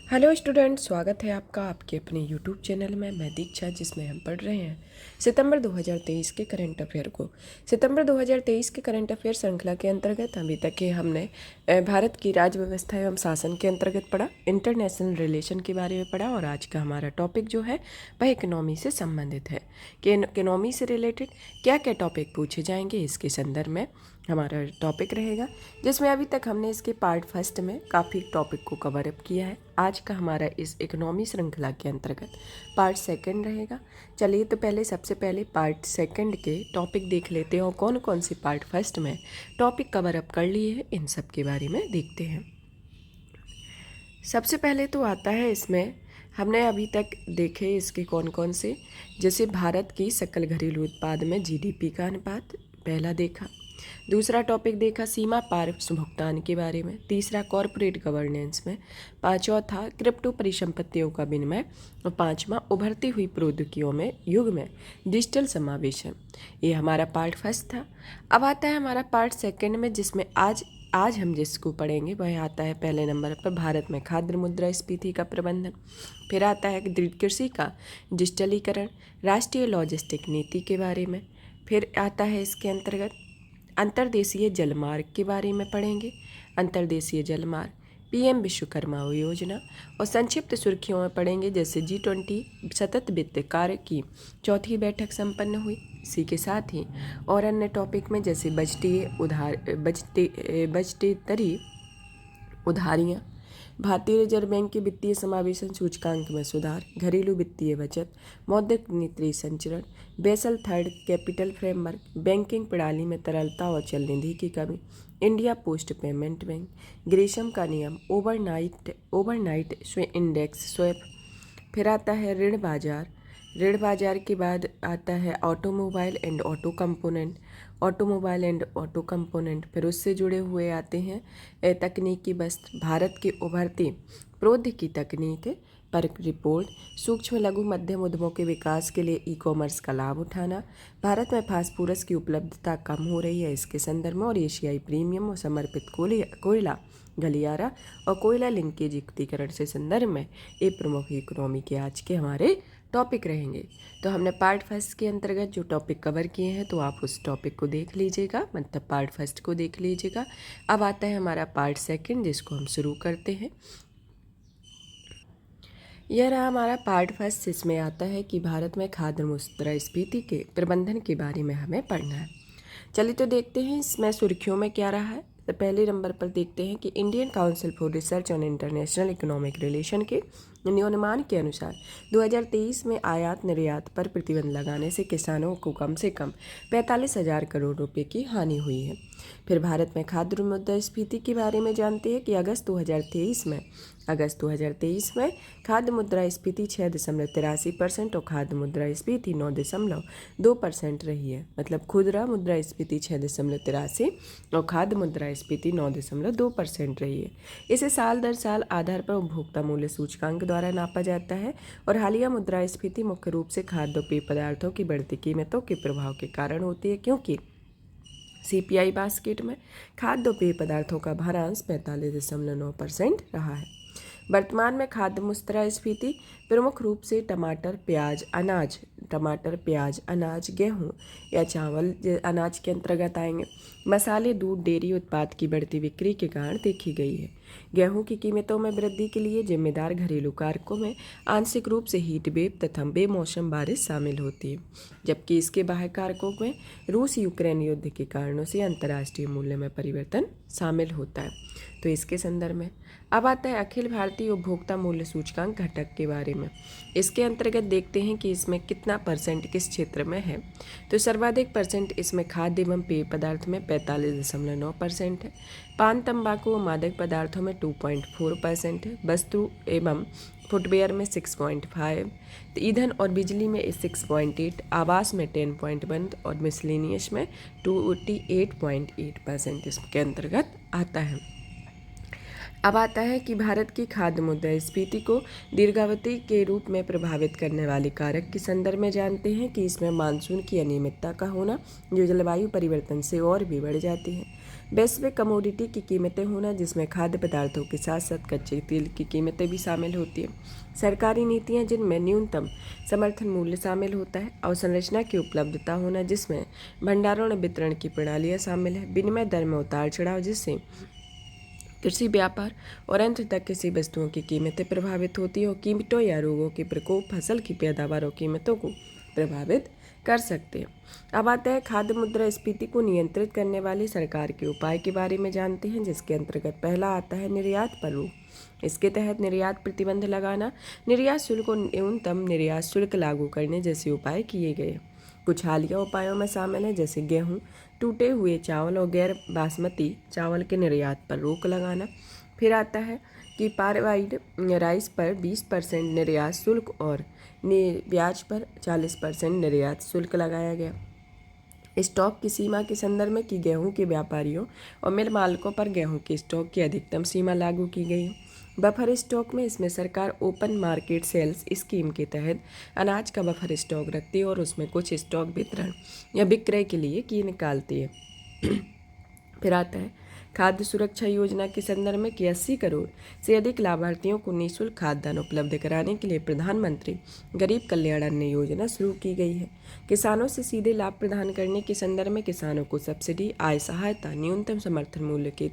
Hello student, स्वागत है आपका आपके अपने यूट्यूब चैनल में। मैं दीक्षा, जिसमें हम पढ़ रहे हैं सितंबर 2023 के करंट अफेयर को। सितंबर 2023 के करंट अफेयर श्रृंखला के अंतर्गत अभी तक के हमने भारत की राज्य व्यवस्था एवं शासन के अंतर्गत पढ़ा, इंटरनेशनल रिलेशन के बारे में पढ़ा और आज का हमारा टॉपिक जो है वह इकोनॉमी से संबंधित है कि इकोनॉमी से रिलेटेड क्या क्या टॉपिक पूछे जाएंगे, इसके संदर्भ में हमारा टॉपिक रहेगा, जिसमें अभी तक हमने इसके पार्ट फर्स्ट में काफ़ी टॉपिक को कवर अप किया है। आज का हमारा इस इकोनॉमी श्रृंखला के अंतर्गत पार्ट सेकंड रहेगा। चलिए तो सबसे पहले पार्ट सेकंड के टॉपिक देख लेते हैं और कौन कौन से पार्ट फर्स्ट में टॉपिक कवर अप कर लिए हैं इन सब के बारे में देखते हैं। सबसे पहले तो आता है इसमें हमने अभी तक देखे इसके कौन कौन से, जैसे भारत की सकल घरेलू उत्पाद में जीडीपी का अनुपात पहला देखा। दूसरा टॉपिक देखा सीमा पार भुगतान के बारे में। तीसरा कॉरपोरेट गवर्नेंस में। चौथा क्रिप्टो परिसंपत्तियों का विनिमय और पांचवा उभरती हुई प्रौद्योगिकियों में युग में डिजिटल समावेशन। ये हमारा पार्ट फर्स्ट था। अब आता है हमारा पार्ट सेकंड में, जिसमें आज हम जिसको पढ़ेंगे वह आता है पहले नंबर पर भारत में खाद्य मुद्रास्फीति का प्रबंधन। फिर आता है दृढ़ कृषि का डिजिटलीकरण, राष्ट्रीय लॉजिस्टिक नीति के बारे में। फिर आता है इसके अंतर्गत अंतर्देशीय जलमार्ग के बारे में पढ़ेंगे, अंतर्देशीय जलमार्ग, पीएम विश्वकर्मा योजना और संक्षिप्त सुर्खियों में पढ़ेंगे जैसे G20 सतत वित्त कार्य की चौथी बैठक संपन्न हुई। इसी के साथ ही और अन्य टॉपिक में जैसे बजटेतरी उधारियाँ, भारतीय रिजर्व बैंक के वित्तीय समावेशन सूचकांक में सुधार, घरेलू वित्तीय बचत, मौद्रिक नीति संचरण, Basel third capital framework, banking प्रणाली में तरलता और चल निधि की कमी, India Post payment bank, Gresham का नियम, ओवरनाइट इंडेक्स स्वैप। फिर आता है ऋण बाजार के बाद आता है ऑटोमोबाइल एंड ऑटो कंपोनेंट। फिर उससे जुड़े हुए आते हैं तकनीकी वस्त्र, भारत के उभरती प्रौद्योगिकी तकनीक पर रिपोर्ट, सूक्ष्म लघु मध्यम उद्यमों के विकास के लिए ई कॉमर्स का लाभ उठाना, भारत में फास्फोरस की उपलब्धता कम हो रही है इसके संदर्भ में, और एशियाई प्रीमियम और समर्पित कोयला गलियारा और कोयला लिंकेज युक्तिकरण से संदर्भ में ये प्रमुख इकोनॉमी के आज के हमारे टॉपिक रहेंगे। तो हमने पार्ट फर्स्ट के अंतर्गत जो टॉपिक कवर किए हैं तो आप उस टॉपिक को देख लीजिएगा, मतलब पार्ट फर्स्ट को देख लीजिएगा। अब आता है हमारा पार्ट सेकंड, जिसको हम शुरू करते हैं। यह रहा हमारा पार्ट फर्स्ट, जिसमें आता है कि भारत में खाद्य मुद्रास्फीति के प्रबंधन के बारे में हमें पढ़ना है। चलिए तो देखते हैं इसमें सुर्खियों में क्या रहा है। तो पहले नंबर पर देखते हैं कि Indian council for research on international economic relation के नियमानुमान के अनुसार 2023 में आयात निर्यात पर प्रतिबंध लगाने से किसानों को कम से कम 45,000 करोड़ रुपए की हानि हुई है। फिर भारत में खाद्य मुद्रास्फीति के बारे में जानते हैं कि अगस्त 2023 में खाद्य मुद्रास्फीति 6.83% और खाद्य मुद्रास्फीति 9.2% रही है। मतलब खुदरा मुद्रास्फीति 6.83 और खाद्य मुद्रास्फीति 9.2% रही है। इसे साल दर साल आधार पर उपभोक्ता मूल्य सूचकांक द्वारा नापा जाता है और हालिया मुद्रास्फीति मुख्य रूप से खाद्य और पेय पदार्थों की बढ़ती कीमतों के प्रभाव के कारण होती है, क्योंकि CPI बास्केट में खाद्य और पेय पदार्थों का भारांश 45.9% रहा है। वर्तमान में खाद्य मुद्रास्फीति प्रमुख रूप से टमाटर, प्याज, अनाज, गेहूं या चावल अनाज के अंतर्गत आएंगे। मसाले, दूध, डेयरी उत्पाद की बढ़ती बिक्री के कारण देखी गई है। गेहूं की कीमतों में वृद्धि के लिए जिम्मेदार घरेलू कारकों में आंशिक रूप से हीट वेव तथा बेमौसम बारिश शामिल होती है, जबकि इसके बाह्य कारकों में रूस यूक्रेन युद्ध के कारणों से अंतर्राष्ट्रीय मूल्य में परिवर्तन शामिल होता है। तो इसके संदर्भ में अब आता है अखिल भारतीय उपभोक्ता मूल्य सूचकांक घटक के बारे में। इसके अंतर्गत देखते हैं कि इसमें कितना परसेंट किस क्षेत्र में है। तो सर्वाधिक परसेंट इसमें खाद्य एवं पेय पदार्थ में 45.9% है, पान, तंबाकू और मादक पदार्थों में 2.4% है, वस्तु एवं फुटवेयर में 6.5, ईंधन और बिजली में 6.8, आवास में 10.1 और मिसलेनियस में 28.8% इसके अंतर्गत आता है। अब आता है कि भारत की खाद्य मुद्रास्फीति को दीर्घावधि के रूप में प्रभावित करने वाले कारक के संदर्भ में जानते हैं कि इसमें मानसून की अनियमितता का होना, जो जलवायु परिवर्तन से और भी बढ़ जाती है, वैश्विक कमोडिटी की कीमतें होना, जिसमें खाद्य पदार्थों के साथ साथ कच्चे तेल की कीमतें भी शामिल होती हैं। सरकारी नीतियां, जिनमें न्यूनतम समर्थन मूल्य शामिल होता है। अवसंरचना की उपलब्धता होना, जिसमें भंडारण और वितरण की प्रणालियाँ शामिल है। विनिमय दर में उतार चढ़ाव, जिससे कृषि व्यापार और अंत तक किसी वस्तुओं की कीमतें प्रभावित होती हैं। और कीमतों या रोगों के प्रकोप फसल की पैदावार और कीमतों को प्रभावित कर सकते हैं। अब आता है खाद्य मुद्रास्फीति को नियंत्रित करने वाले सरकार के उपाय के बारे में जानते हैं, जिसके अंतर्गत पहला आता है निर्यात पर रोक। इसके तहत निर्यात प्रतिबंध लगाना, निर्यात शुल्क और न्यूनतम निर्यात शुल्क लागू करने जैसे उपाय किए गए। कुछ हालिया उपायों में शामिल है, जैसे गेहूँ, टूटे हुए चावल और गैर बासमती चावल के निर्यात पर रोक लगाना। फिर आता है कि पारवाइड राइस पर 20% निर्यात शुल्क और ब्याज पर 40% निर्यात शुल्क लगाया गया। स्टॉक की सीमा के संदर्भ में कि गेहूं के व्यापारियों और मिल मालिकों पर गेहूं के स्टॉक की अधिकतम सीमा लागू की गई है। बफर स्टॉक में इसमें सरकार ओपन मार्केट सेल्स स्कीम के तहत अनाज का बफर स्टॉक रखती है और उसमें कुछ स्टॉक वितरण या विक्रय के लिए की निकालती है। फिर आता है खाद्य सुरक्षा योजना के संदर्भ में कि 80 करोड़ से अधिक लाभार्थियों को निःशुल्क खाद्यान्न उपलब्ध कराने के लिए प्रधानमंत्री गरीब कल्याण अन्न योजना शुरू की गई है। किसानों से सीधे लाभ प्रदान करने के संदर्भ में किसानों को सब्सिडी, आय सहायता, न्यूनतम समर्थन मूल्य के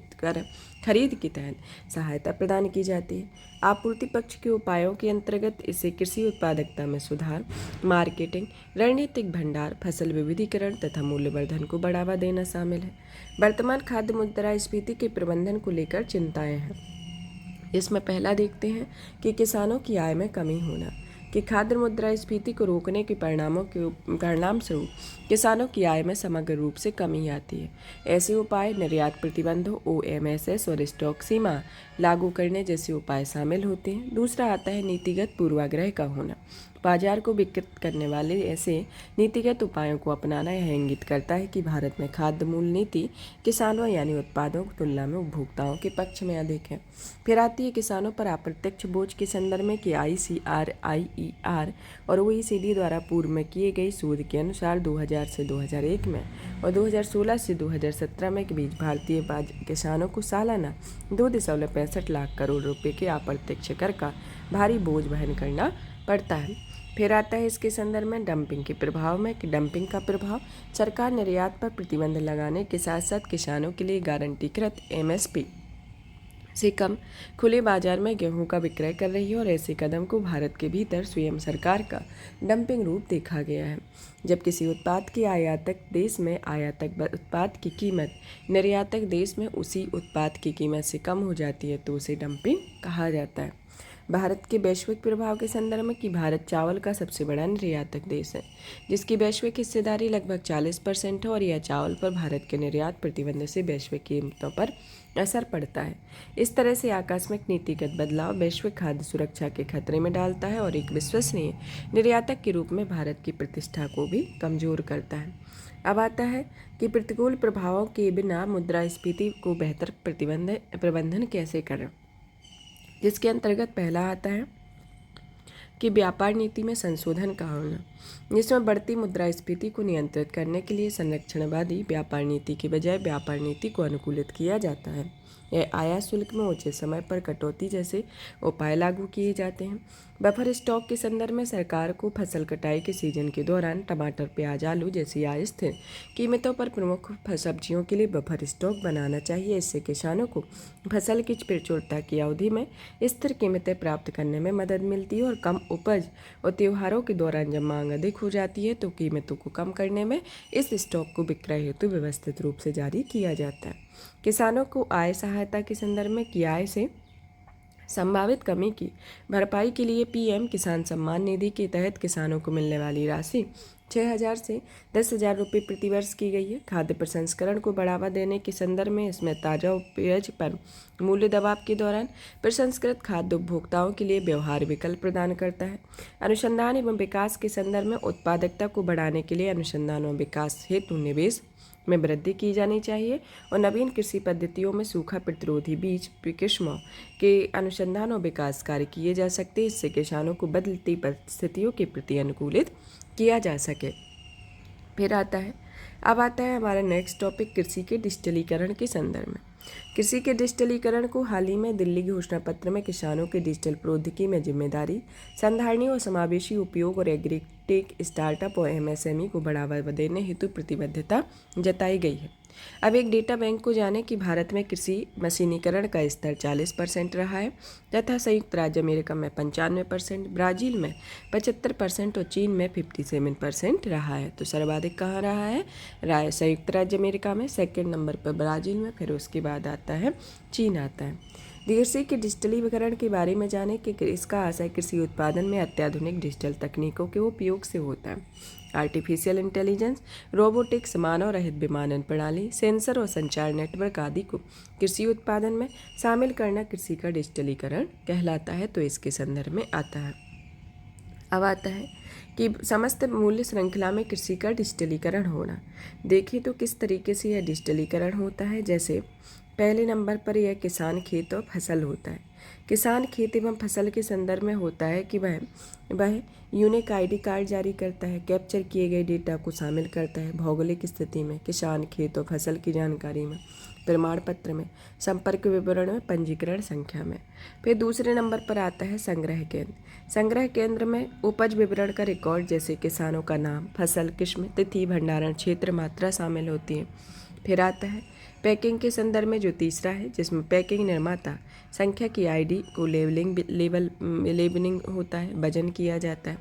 खरीद के तहत सहायता प्रदान की जाती है। आपूर्ति पक्ष के उपायों के अंतर्गत इसे कृषि उत्पादकता में सुधार, मार्केटिंग, रणनीतिक भंडार, फसल विविधीकरण तथा मूल्यवर्धन को बढ़ावा देना शामिल है। वर्तमान खाद्य मुद्रास्फीति के प्रबंधन को लेकर चिंताएं हैं। इसमें पहला देखते हैं कि किसानों की आय में कमी होना, कि खाद्य मुद्रास्फीति को रोकने के परिणाम स्वरूप किसानों की आय में समग्र रूप से कमी आती है। ऐसे उपाय निर्यात प्रतिबंधों, OMSS और स्टॉक सीमा लागू करने जैसे उपाय शामिल होते हैं। दूसरा आता है नीतिगत पूर्वाग्रह का होना। बाजार को विकृत करने वाले ऐसे नीतिगत उपायों को अपनाना यह इंगित करता है कि भारत में खाद्य मूल्य नीति किसानों यानी उत्पादों की तुलना में उपभोक्ताओं के पक्ष में अधिक है। फिर आती है किसानों पर अप्रत्यक्ष बोझ के संदर्भ में कि ICR, IER और OECD द्वारा पूर्व में किए गई शोध के अनुसार 2000 से 2001 में और 2016 से 2017 में के बीच भारतीय किसानों को सालाना 2.65 लाख करोड़ रुपए के अप्रत्यक्ष कर का भारी बोझ वहन करना पड़ता है। फिर आता है इसके संदर्भ में डंपिंग के प्रभाव में कि डंपिंग का प्रभाव सरकार निर्यात पर प्रतिबंध लगाने के साथ साथ किसानों के लिए गारंटीकृत MSP से कम खुले बाजार में गेहूं का विक्रय कर रही है और ऐसे कदम को भारत के भीतर स्वयं सरकार का डंपिंग रूप देखा गया है। जब किसी उत्पाद की आयातक देश में आयातक उत्पाद की कीमत निर्यातक देश में उसी उत्पाद की कीमत से कम हो जाती है तो उसे डंपिंग कहा जाता है। भारत के वैश्विक प्रभाव के संदर्भ में कि भारत चावल का सबसे बड़ा निर्यातक देश है, जिसकी वैश्विक हिस्सेदारी लगभग 40% है और यह चावल पर भारत के निर्यात प्रतिबंध से वैश्विक कीमतों पर असर पड़ता है। इस तरह से आकस्मिक नीतिगत बदलाव वैश्विक खाद्य सुरक्षा के खतरे में डालता है और एक विश्वसनीय निर्यातक के रूप में भारत की प्रतिष्ठा को भी कमजोर करता है। अब आता है कि प्रतिकूल प्रभावों के बिना मुद्रास्फीति को बेहतर प्रबंधन कैसे करें, जिसके अंतर्गत पहला आता है कि व्यापार नीति में संशोधन का होना, जिसमें बढ़ती मुद्रास्फीति को नियंत्रित करने के लिए संरक्षणवादी व्यापार नीति के बजाय व्यापार नीति को अनुकूलित किया जाता है। यह आयात शुल्क में उचित समय पर कटौती जैसे उपाय लागू किए जाते हैं। बफर स्टॉक के संदर्भ में सरकार को फसल कटाई के सीजन के दौरान टमाटर, प्याज, आलू जैसी अस्थिर कीमतों पर प्रमुख सब्जियों के लिए बफर स्टॉक बनाना चाहिए। इससे किसानों को फसल की प्रचुरता की अवधि में स्थिर कीमतें प्राप्त करने में मदद मिलती है और कम उपज और त्योहारों के दौरान जब मांग अधिक हो जाती है तो कीमतों को कम करने में इस स्टॉक को विक्रय हेतु व्यवस्थित रूप से जारी किया जाता है। किसानों को आय सहायता के संदर्भ में कि आय से संभावित कमी की भरपाई के लिए PM किसान सम्मान निधि के तहत किसानों को मिलने वाली राशि 6,000 से 10,000 रुपये प्रतिवर्ष की गई है। खाद्य प्रसंस्करण को बढ़ावा देने के संदर्भ में इसमें ताज़ा उपज पर मूल्य दबाव के दौरान प्रसंस्कृत खाद्य उपभोक्ताओं के लिए व्यवहार विकल्प प्रदान करता है। अनुसंधान एवं विकास के संदर्भ में उत्पादकता को बढ़ाने के लिए अनुसंधान और विकास हेतु निवेश में वृद्धि की जानी चाहिए और नवीन कृषि पद्धतियों में सूखा प्रतिरोधी बीज किस्मों के अनुसंधान और विकास कार्य किए जा सकते हैं। इससे किसानों को बदलती परिस्थितियों के प्रति अनुकूलित किया जा सके। फिर आता है अब आता है हमारा नेक्स्ट टॉपिक कृषि के डिजिटलीकरण के संदर्भ में। कृषि के डिजिटलीकरण को हाल ही में दिल्ली घोषणा पत्र में किसानों के डिजिटल प्रौद्योगिकी में जिम्मेदारी, संधारणी और समावेशी उपयोग और एग्रीटेक स्टार्टअप और एमएसएमई को बढ़ावा देने हेतु प्रतिबद्धता जताई गई है। अब एक डेटा बैंक को जाने कि भारत में कृषि मशीनीकरण का स्तर 40% रहा है तथा संयुक्त राज्य अमेरिका में 95%, ब्राज़ील में 75% और चीन में 57% रहा है। तो सर्वाधिक कहाँ रहा है? संयुक्त राज्य अमेरिका में, सेकंड नंबर पर ब्राज़ील में, फिर उसके बाद आता है चीन आता है। कृषि के डिजिटलीकरण के बारे में जाने कि इसका आशय कृषि उत्पादन में अत्याधुनिक डिजिटल तकनीकों के उपयोग से होता है। आर्टिफिशियल इंटेलिजेंस, रोबोटिक्स, मानव रहित विमानन प्रणाली, सेंसर और संचार नेटवर्क आदि को कृषि उत्पादन में शामिल करना कृषि का डिजिटलीकरण कहलाता है। तो इसके संदर्भ में आता है। अब आता है कि समस्त मूल्य श्रृंखला में कृषि का डिजिटलीकरण होना। देखिए तो किस तरीके से यह डिजिटलीकरण होता है। जैसे पहले नंबर पर यह किसान, खेत और फसल होता है। किसान खेत एवं फसल के संदर्भ में होता है कि वह यूनिक आईडी कार्ड जारी करता है, कैप्चर किए गए डेटा को शामिल करता है भौगोलिक स्थिति में, किसान खेत और फसल की जानकारी में, प्रमाण पत्र में, संपर्क विवरण में, पंजीकरण संख्या में। फिर दूसरे नंबर पर आता है संग्रह केंद्र। संग्रह केंद्र में उपज विवरण का रिकॉर्ड जैसे किसानों का नाम, फसल, किस्म, तिथि, भंडारण क्षेत्र, मात्रा शामिल होती है। फिर आता है पैकिंग के संदर्भ में जो तीसरा है, जिसमें पैकिंग निर्माता संख्या की आईडी को लेबलिंग होता है, वजन किया जाता है।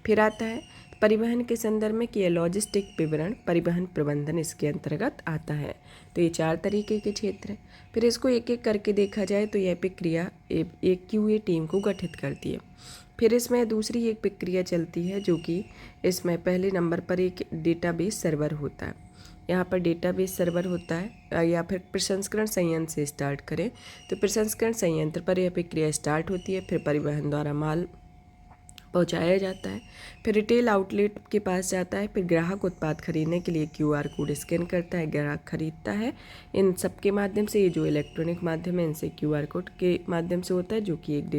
फिर आता है परिवहन के संदर्भ में कि लॉजिस्टिक विवरण, परिवहन प्रबंधन इसके अंतर्गत आता है। तो ये 4 तरीके के क्षेत्र हैं। फिर इसको एक एक करके देखा जाए तो यह प्रक्रिया एक QA टीम को गठित करती है। फिर इसमें दूसरी एक प्रक्रिया चलती है जो कि इसमें पहले नंबर पर एक डेटाबेस सर्वर होता है। यहाँ पर डेटाबेस सर्वर होता है, या फिर प्रसंस्करण संयंत्र से स्टार्ट करें तो प्रसंस्करण संयंत्र पर यह प्रक्रिया स्टार्ट होती है। फिर परिवहन द्वारा माल पहुँचाया जाता है, फिर रिटेल आउटलेट के पास जाता है, फिर ग्राहक उत्पाद खरीदने के लिए QR कोड स्कैन करता है, ग्राहक खरीदता है। इन सब के माध्यम से, ये जो इलेक्ट्रॉनिक माध्यम है इनसे QR कोड के माध्यम से होता है, जो कि एक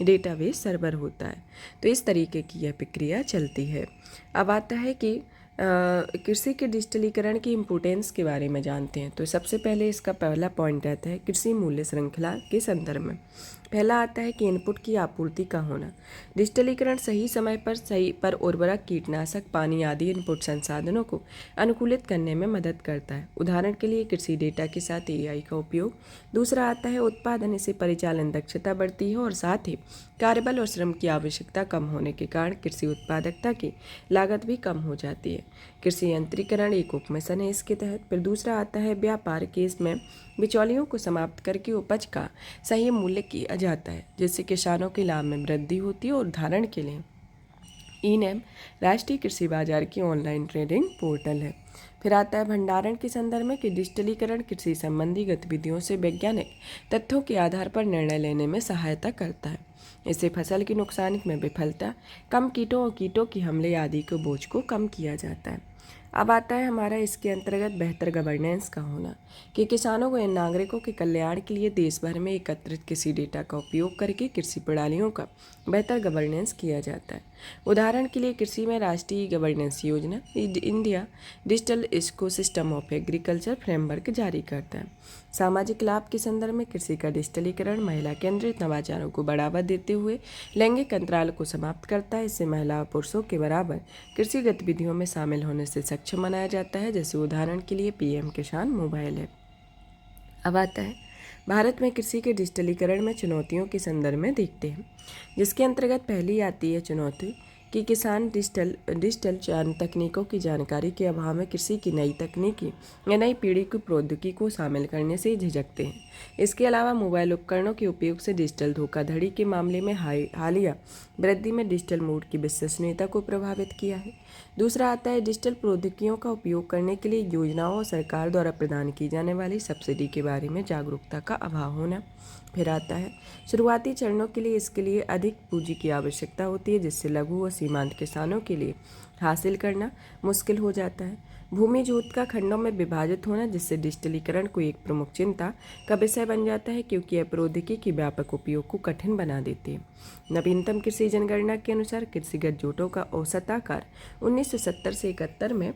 डेटाबेस सर्वर होता है। तो इस तरीके की यह प्रक्रिया चलती है। अब आता है कि कृषि के डिजिटलीकरण की इम्पोर्टेंस के बारे में जानते हैं। तो सबसे पहले इसका पहला पॉइंट रहता है कृषि मूल्य श्रृंखला के संदर्भ में। पहला आता है कि इनपुट की आपूर्ति का होना। डिजिटलीकरण सही समय पर उर्वरक, कीटनाशक, पानी आदि इनपुट संसाधनों को अनुकूलित करने में मदद करता है। उदाहरण के लिए कृषि डेटा के साथ AI का उपयोग। दूसरा आता है उत्पादन, इससे परिचालन दक्षता बढ़ती है और साथ ही कार्यबल और श्रम की आवश्यकता कम होने के कारण कृषि उत्पादकता की लागत भी कम हो जाती है। कृषि यंत्रीकरण एक उपमिशन है इसके तहत। फिर दूसरा आता है व्यापार के, इसमें बिचौलियों को समाप्त करके उपज का सही मूल्य किया जाता है, जिससे किसानों के लाभ में वृद्धि होती है। और उदाहरण के लिए E-NAM राष्ट्रीय कृषि बाजार की ऑनलाइन ट्रेडिंग पोर्टल है। फिर आता है भंडारण के संदर्भ में कि डिजिटलीकरण कृषि संबंधी गतिविधियों से वैज्ञानिक तथ्यों के आधार पर निर्णय लेने में सहायता करता है। इससे फसल के नुकसान में विफलता, कम कीटों और कीटों की हमले आदि के बोझ को कम किया जाता है। अब आता है हमारा इसके अंतर्गत बेहतर गवर्नेंस का होना, कि किसानों को इन नागरिकों के कल्याण के लिए देश भर में एकत्रित कृषि डेटा का उपयोग करके कृषि प्रणालियों का बेहतर गवर्नेंस किया जाता है। उदाहरण के लिए कृषि में राष्ट्रीय गवर्नेंस योजना India digital ecosystem of agriculture framework जारी करता है। सामाजिक लाभ के संदर्भ में कृषि का डिजिटलीकरण महिला केंद्रित नवाचारों को बढ़ावा देते हुए लैंगिक अंतराल को समाप्त करता है। इससे महिला और पुरुषों के बराबर कृषि गतिविधियों में शामिल होने से सक्षम बनाया जाता है। जैसे उदाहरण के लिए PM किसान मोबाइल ऐप। अब आता है भारत में कृषि के डिजिटलीकरण में चुनौतियों के संदर्भ में देखते हैं, जिसके अंतर्गत पहली आती है चुनौती कि किसान डिजिटल तकनीकों की जानकारी के अभाव में कृषि की नई तकनीकी या नई पीढ़ी की प्रौद्योगिकी को शामिल करने से झिझकते हैं। इसके अलावा मोबाइल उपकरणों के उपयोग से डिजिटल धोखाधड़ी के मामले में हालिया वृद्धि में डिजिटल मोड की विश्वसनीयता को प्रभावित किया है। दूसरा आता है डिजिटल प्रौद्योगिकियों का उपयोग करने के लिए योजनाओं और सरकार द्वारा प्रदान की जाने वाली सब्सिडी के बारे में जागरूकता का अभाव होना। फिर आता है शुरुआती चरणों के लिए इसके लिए अधिक पूंजी की आवश्यकता होती है, जिससे लघु और सीमांत किसानों के लिए हासिल करना मुश्किल हो जाता है। भूमि जोत का खंडों में विभाजित होना, जिससे डिजिटलीकरण को एक प्रमुख चिंता का विषय बन जाता है, क्योंकि यह प्रौद्योगिकी के व्यापक उपयोग को कठिन बना देती है। नवीनतम कृषि जनगणना के अनुसार कृषिगत जोतों का औसत आकार 1970 से 71 में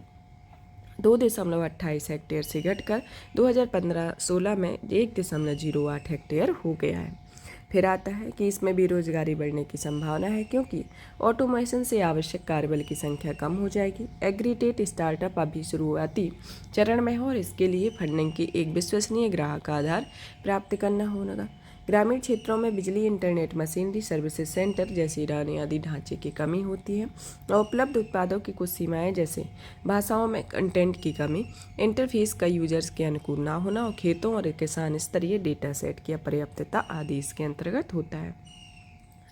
2.28 हेक्टेयर से घटकर 2015-16 में 1.08 हेक्टेयर हो गया है। फिर आता है कि इसमें बेरोजगारी बढ़ने की संभावना है क्योंकि ऑटोमेशन से आवश्यक कार्यबल की संख्या कम हो जाएगी। एग्रीटेट स्टार्टअप अभी शुरुआती चरण में है और इसके लिए फंडिंग की एक विश्वसनीय ग्राहक आधार प्राप्त करना होगा। ग्रामीण क्षेत्रों में बिजली, इंटरनेट, मशीनरी, सर्विसेज सेंटर जैसी बुनियादी ढांचे की कमी होती है और उपलब्ध उत्पादों की कुछ सीमाएं जैसे भाषाओं में कंटेंट की कमी, इंटरफेस का यूजर्स के अनुकूल ना होना और खेतों और किसान स्तरीय डेटा सेट की अपर्याप्तता आदि इसके अंतर्गत होता है।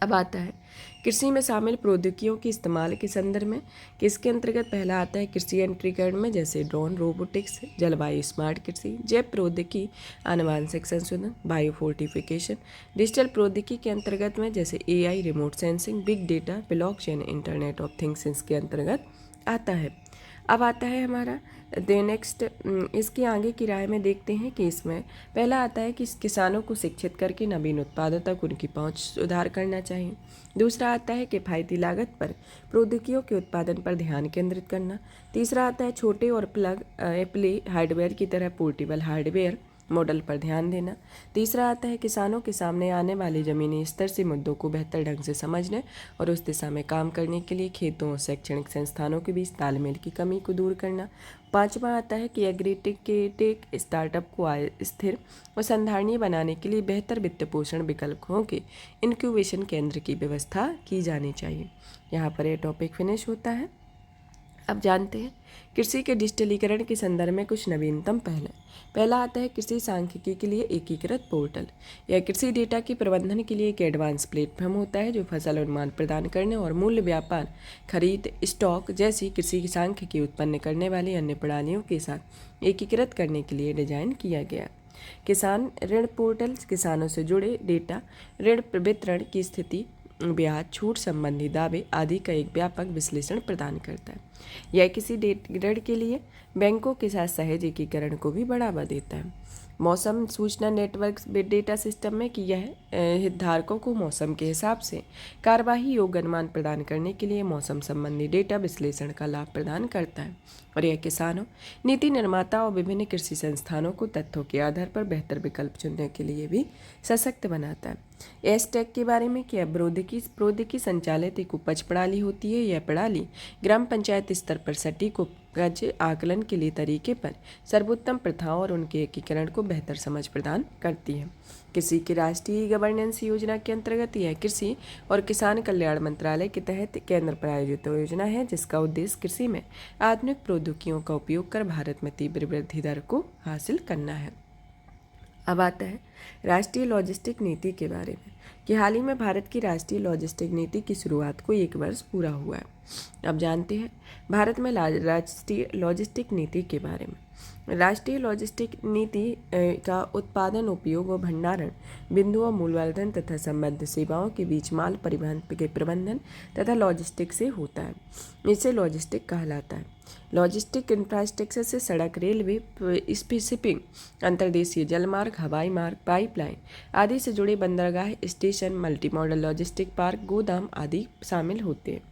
अब आता है कृषि में शामिल प्रौद्योगिकियों के इस्तेमाल के संदर्भ में कि इसके अंतर्गत पहला आता है कृषि यंत्रीकरण में जैसे ड्रोन, रोबोटिक्स, जलवायु स्मार्ट कृषि, जैव प्रौद्योगिकी, आनुवांशिक संशोधन, बायो फोर्टिफिकेशन। डिजिटल प्रौद्योगिकी के अंतर्गत में जैसे AI, remote sensing, big data, blockchain, internet of things इसके अंतर्गत आता है। अब आता है हमारा नेक्स्ट इसके आगे की राय में देखते हैं कि इसमें पहला आता है कि किसानों को शिक्षित करके नवीन उत्पादों तक उनकी पहुंच सुधार करना चाहिए। दूसरा आता है किफ़ायती लागत पर प्रौद्योगिकियों के उत्पादन पर ध्यान केंद्रित करना। तीसरा आता है छोटे और प्लग प्ले हार्डवेयर की तरह पोर्टेबल हार्डवेयर मॉडल पर ध्यान देना। तीसरा आता है किसानों के सामने आने वाले ज़मीनी स्तर से मुद्दों को बेहतर ढंग से समझने और उस दिशा में काम करने के लिए खेतों और शैक्षणिक संस्थानों के बीच तालमेल की कमी को दूर करना। पांचवा आता है कि एग्रीटेक स्टार्टअप को स्थिर और संधारणीय बनाने के लिए बेहतर वित्त पोषण विकल्पों के इंक्यूबेशन केंद्र की व्यवस्था की जानी चाहिए। यहाँ पर यह टॉपिक फिनिश होता है। अब जानते हैं कृषि के डिजिटलीकरण के संदर्भ में कुछ नवीनतम पहला आता है कृषि सांख्यिकी के लिए एकीकृत पोर्टल। यह कृषि डेटा के प्रबंधन के लिए एक एडवांस प्लेटफॉर्म होता है जो फसल अनुमान प्रदान करने और मूल्य व्यापार, खरीद, स्टॉक जैसी कृषि सांख्यिकी उत्पन्न करने वाली अन्य प्रणालियों के साथ एकीकृत करने के लिए डिजाइन किया गया। किसान ऋण पोर्टल किसानों से जुड़े डेटा, ऋण वितरण की स्थिति, ब्याज, छूट संबंधी दावे आदि का एक व्यापक विश्लेषण प्रदान करता है। यह किसी ऋण के लिए बैंकों के साथ सहज एकीकरण को भी बढ़ावा देता है। मौसम सूचना नेटवर्क बिग डेटा सिस्टम में कि यह हितधारकों को मौसम के हिसाब से कार्यवाही योग्य अनुमान प्रदान करने के लिए मौसम संबंधी डेटा विश्लेषण का लाभ प्रदान करता है और यह किसानों, नीति निर्माता और विभिन्न कृषि संस्थानों को तथ्यों के आधार पर बेहतर विकल्प चुनने के लिए भी सशक्त बनाता है। एसटेक के बारे में कि प्रौद्योगिकी संचालित एक उपज प्रणाली होती है। यह प्रणाली ग्राम पंचायत स्तर पर सटीक उपज आकलन के लिए तरीके पर सर्वोत्तम प्रथाओं और उनके एकीकरण को बेहतर समझ प्रदान करती है। कृषि की राष्ट्रीय गवर्नेंस योजना के अंतर्गत यह कृषि और किसान कल्याण मंत्रालय के तहत केंद्र प्रायोजित योजना है जिसका उद्देश्य कृषि में आधुनिक प्रौद्योगिकियों का उपयोग कर भारत में तीव्र वृद्धि दर को हासिल करना है। अब आता है राष्ट्रीय लॉजिस्टिक नीति के बारे में कि हाल ही में भारत की राष्ट्रीय लॉजिस्टिक नीति की शुरुआत को 1 वर्ष पूरा हुआ है। अब जानते हैं भारत में राष्ट्रीय लॉजिस्टिक नीति के बारे में। राष्ट्रीय लॉजिस्टिक नीति का उत्पादन, उपयोग और भंडारण बिंदुओं, मूल्यवर्धन तथा संबद्ध सेवाओं के बीच माल परिवहन के प्रबंधन तथा लॉजिस्टिक से होता है। इसे लॉजिस्टिक कहलाता है। लॉजिस्टिक इंफ्रास्ट्रक्चर से सड़क, रेलवे, शिपिंग, अंतर्देशीय जलमार्ग, हवाई मार्ग, पाइपलाइन आदि से जुड़े बंदरगाह, station, multi modal logistic park, गोदाम आदि शामिल होते हैं।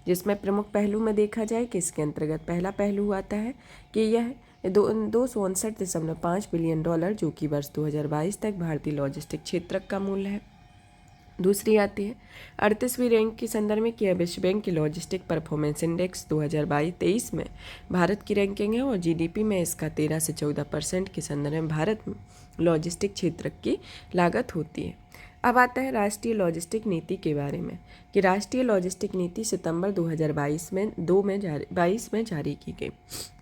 जिसमें प्रमुख पहलू में देखा जाए कि इसके अंतर्गत पहला पहलू आता है कि यह 259.5 बिलियन डॉलर जो कि वर्ष 2022 तक भारतीय लॉजिस्टिक क्षेत्र का मूल्य है। दूसरी आती है 38वीं रैंक के संदर्भ में किया विश्व बैंक की लॉजिस्टिक परफॉर्मेंस इंडेक्स 2022-23 में भारत की रैंकिंग है और जीडीपी में इसका 13 से 14% के संदर्भ में भारत में लॉजिस्टिक क्षेत्र की लागत होती है। अब आता है राष्ट्रीय लॉजिस्टिक नीति के बारे में कि राष्ट्रीय लॉजिस्टिक नीति सितंबर 2022 में जारी की गई।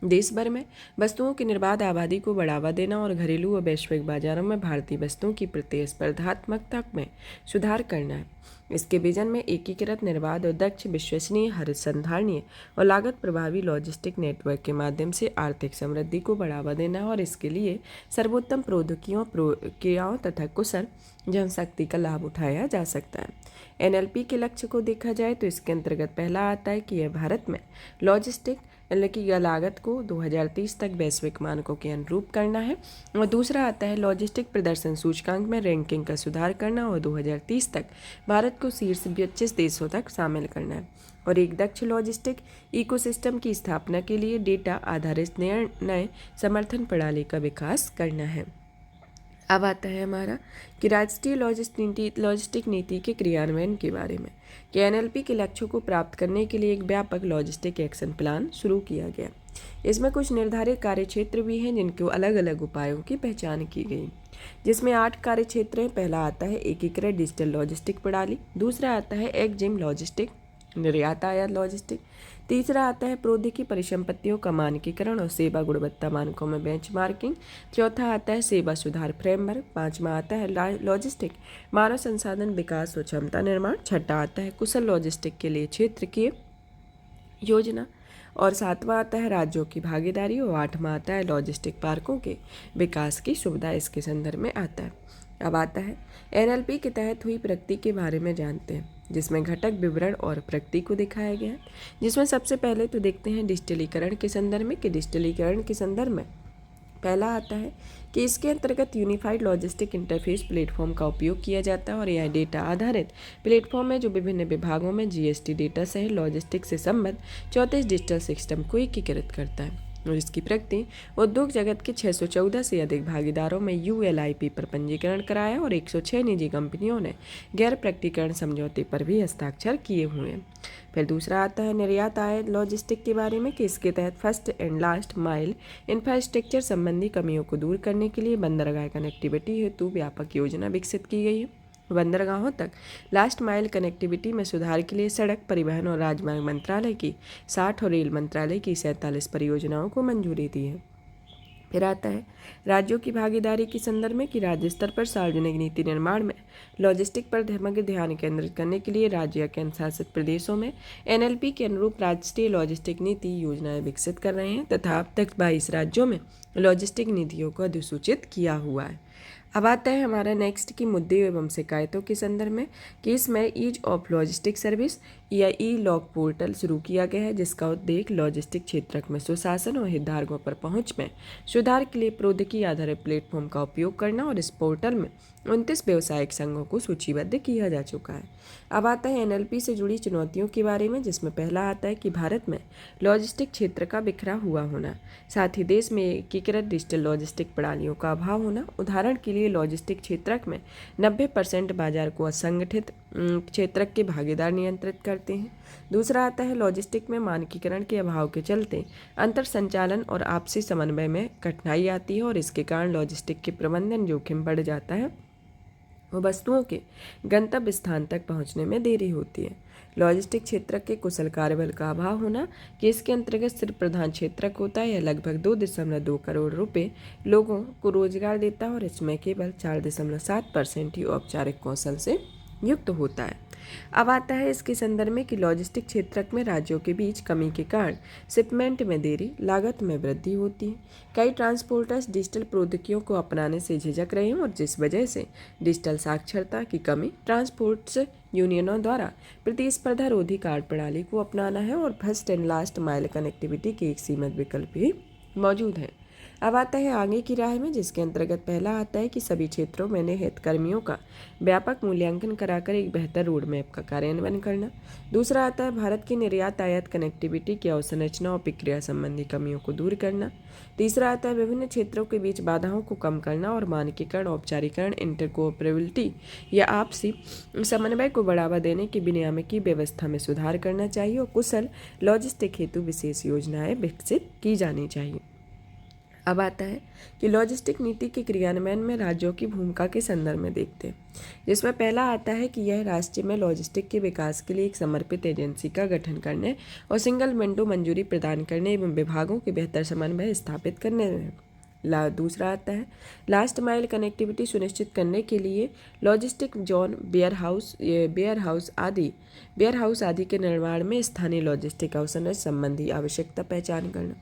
देश भर में वस्तुओं की निर्बाध आबादी को बढ़ावा देना और घरेलू और वैश्विक बाजारों में भारतीय वस्तुओं की प्रतिस्पर्धात्मकता में सुधार करना है। इसके विजन में एकीकृत, निर्बाध और दक्ष, विश्वसनीय, हरित, संधारणीय और लागत प्रभावी लॉजिस्टिक नेटवर्क के माध्यम से आर्थिक समृद्धि को बढ़ावा देना और इसके लिए सर्वोत्तम प्रौद्योगिकियों, प्रक्रियाओं तथा कुशल जनशक्ति का लाभ उठाया जा सकता है। एनएलपी के लक्ष्य को देखा जाए तो इसके अंतर्गत पहला आता है कि यह भारत में लॉजिस्टिक की लागत को 2030 तक वैश्विक मानकों के अनुरूप करना है। और दूसरा आता है लॉजिस्टिक प्रदर्शन सूचकांक में रैंकिंग का सुधार करना और 2030 तक भारत को शीर्ष 25 देशों तक शामिल करना है। और एक दक्ष लॉजिस्टिक इकोसिस्टम की स्थापना के लिए डेटा आधारित निर्णय समर्थन प्रणाली का विकास करना है। अब आता है हमारा कि राष्ट्रीय लॉजिस्टिक नीति के क्रियान्वयन के बारे में कि एनएलपी के लक्ष्यों को प्राप्त करने के लिए एक व्यापक लॉजिस्टिक एक्शन प्लान शुरू किया गया। इसमें कुछ निर्धारित कार्य क्षेत्र भी हैं जिनको अलग अलग उपायों की पहचान की गई, जिसमें 8 कार्य क्षेत्र हैं। पहला आता है एकीकृत डिजिटल लॉजिस्टिक प्रणाली, दूसरा आता है एक्जिम लॉजिस्टिक, निर्यात आयात लॉजिस्टिक, तीसरा आता है प्रौद्योगिकी परिसंपत्तियों का मानकीकरण और सेवा गुणवत्ता मानकों में बेंचमार्किंग, चौथा आता है सेवा सुधार फ्रेमवर्क, पांचवा आता है लॉजिस्टिक मानव संसाधन विकास और क्षमता निर्माण, छठा आता है कुशल लॉजिस्टिक के लिए क्षेत्र की योजना, और सातवां आता है राज्यों की भागीदारी, और आठवां आता है लॉजिस्टिक पार्कों के विकास की सुविधा इसके संदर्भ में आता है। अब आता है एनएलपी के तहत हुई प्रगति के बारे में जानते हैं, जिसमें घटक विवरण और प्रगति को दिखाया गया है। जिसमें सबसे पहले तो देखते हैं डिजिटलीकरण के संदर्भ में कि डिजिटलीकरण के संदर्भ में पहला आता है कि इसके अंतर्गत यूनिफाइड लॉजिस्टिक इंटरफेस प्लेटफॉर्म का उपयोग किया जाता है और यह डेटा आधारित प्लेटफॉर्म है जो विभिन्न विभागों में जीएसटी डेटा सहित लॉजिस्टिक से संबद्ध 34 डिजिटल सिस्टम को एकीकृत करता है। और इसकी प्रगति उद्योग जगत के 614 से अधिक भागीदारों में यूएलआईपी पर पंजीकरण कराया और 106 निजी कंपनियों ने गैर प्रकटीकरण समझौते पर भी हस्ताक्षर किए हुए हैं। फिर दूसरा आता है निर्यात आयात लॉजिस्टिक के बारे में कि इसके तहत first and last mile infrastructure संबंधी कमियों को दूर करने के लिए बंदरगाह कनेक्टिविटी हेतु व्यापक योजना विकसित की गई है। बंदरगाहों तक लास्ट माइल कनेक्टिविटी में सुधार के लिए सड़क परिवहन और राजमार्ग मंत्रालय की 60 और रेल मंत्रालय की 47 परियोजनाओं को मंजूरी दी है। फिर आता है राज्यों की भागीदारी के संदर्भ में कि राज्य स्तर पर सार्वजनिक नीति निर्माण में लॉजिस्टिक पर समग्र ध्यान केंद्रित करने के लिए राज्य या केंद्र शासित प्रदेशों में एनएलपी के अनुरूप राष्ट्रीय लॉजिस्टिक नीति योजनाएं विकसित कर रहे हैं तथा अब तक 22 राज्यों में लॉजिस्टिक नीतियों को अधिसूचित किया हुआ है। अब आता है हमारा नेक्स्ट की मुद्दे एवं शिकायतों के संदर्भ में कि इसमें ईज ऑफ लॉजिस्टिक सर्विस या ई लॉग पोर्टल शुरू किया गया है, जिसका उद्देश्य लॉजिस्टिक क्षेत्र में सुशासन और हितधारकों पर पहुंच में सुधार के लिए प्रौद्योगिकी आधारित प्लेटफॉर्म का उपयोग करना और इस पोर्टल में 29 व्यावसायिक संघों को सूचीबद्ध किया जा चुका है। अब आता है एनएलपी से जुड़ी चुनौतियों के बारे में, जिसमें पहला आता है कि भारत में लॉजिस्टिक क्षेत्र का बिखरा हुआ होना, साथ ही देश में एकीकृत डिजिटल लॉजिस्टिक प्रणालियों का अभाव होना। उदाहरण के लिए लॉजिस्टिक क्षेत्र में 90% बाजार को असंगठित क्षेत्र के भागीदार नियंत्रित करते हैं। दूसरा आता है लॉजिस्टिक में मानकीकरण के अभाव के चलते अंतर संचालन और आपसी समन्वय में कठिनाई आती है और इसके कारण लॉजिस्टिक के प्रबंधन जोखिम बढ़ जाता है और वस्तुओं के गंतव्य स्थान तक पहुंचने में देरी होती है। लॉजिस्टिक क्षेत्र के कुशल कार्यबल का अभाव होना कि इसके अंतर्गत सिर्फ प्रधान क्षेत्रक होता है। यह लगभग 2.2 करोड़ रुपए लोगों को रोजगार देता है और इसमें केवल 4.7% ही औपचारिक कौशल से युक्त होता है। अब आता है इसके संदर्भ में कि लॉजिस्टिक क्षेत्र में राज्यों के बीच कमी के कारण शिपमेंट में देरी, लागत में वृद्धि होती है। कई ट्रांसपोर्टर्स डिजिटल प्रौद्योगिकियों को अपनाने से झिझक रहे हैं और जिस वजह से डिजिटल साक्षरता की कमी, ट्रांसपोर्ट्स यूनियनों द्वारा प्रतिस्पर्धा रोधी कार्ड प्रणाली को अपनाना है और first and last mile connectivity के एक सीमित विकल्प भी मौजूद है। अब आता है आगे की राय में, जिसके अंतर्गत पहला आता है कि सभी क्षेत्रों में हितकर्मियों का व्यापक मूल्यांकन कराकर एक बेहतर रोड मैप का कार्यान्वयन करना। दूसरा आता है भारत की निर्यात आयात कनेक्टिविटी की अवसंरचना और प्रक्रिया संबंधी कमियों को दूर करना। तीसरा आता है विभिन्न क्षेत्रों के बीच बाधाओं को कम करना और मानकीकरण, औपचारीकरण, इंटरकोऑपरेबिलिटी या आपसी समन्वय को बढ़ावा देने की विनियामकी व्यवस्था में सुधार करना चाहिए और कुशल लॉजिस्टिक हेतु विशेष योजनाएं विकसित की जानी चाहिए। अब आता है कि लॉजिस्टिक नीति के क्रियान्वयन में राज्यों की भूमिका के संदर्भ में देखते हैं, जिसमें पहला आता है कि यह राज्य में लॉजिस्टिक के विकास के लिए एक समर्पित एजेंसी का गठन करने और सिंगल विंडो मंजूरी प्रदान करने एवं विभागों के बेहतर समन्वय स्थापित करने में। दूसरा आता है लास्ट माइल कनेक्टिविटी सुनिश्चित करने के लिए लॉजिस्टिक जोन, वेयर हाउस आदि के निर्माण में स्थानीय लॉजिस्टिक अवसंरचना संबंधी आवश्यकता पहचान करना।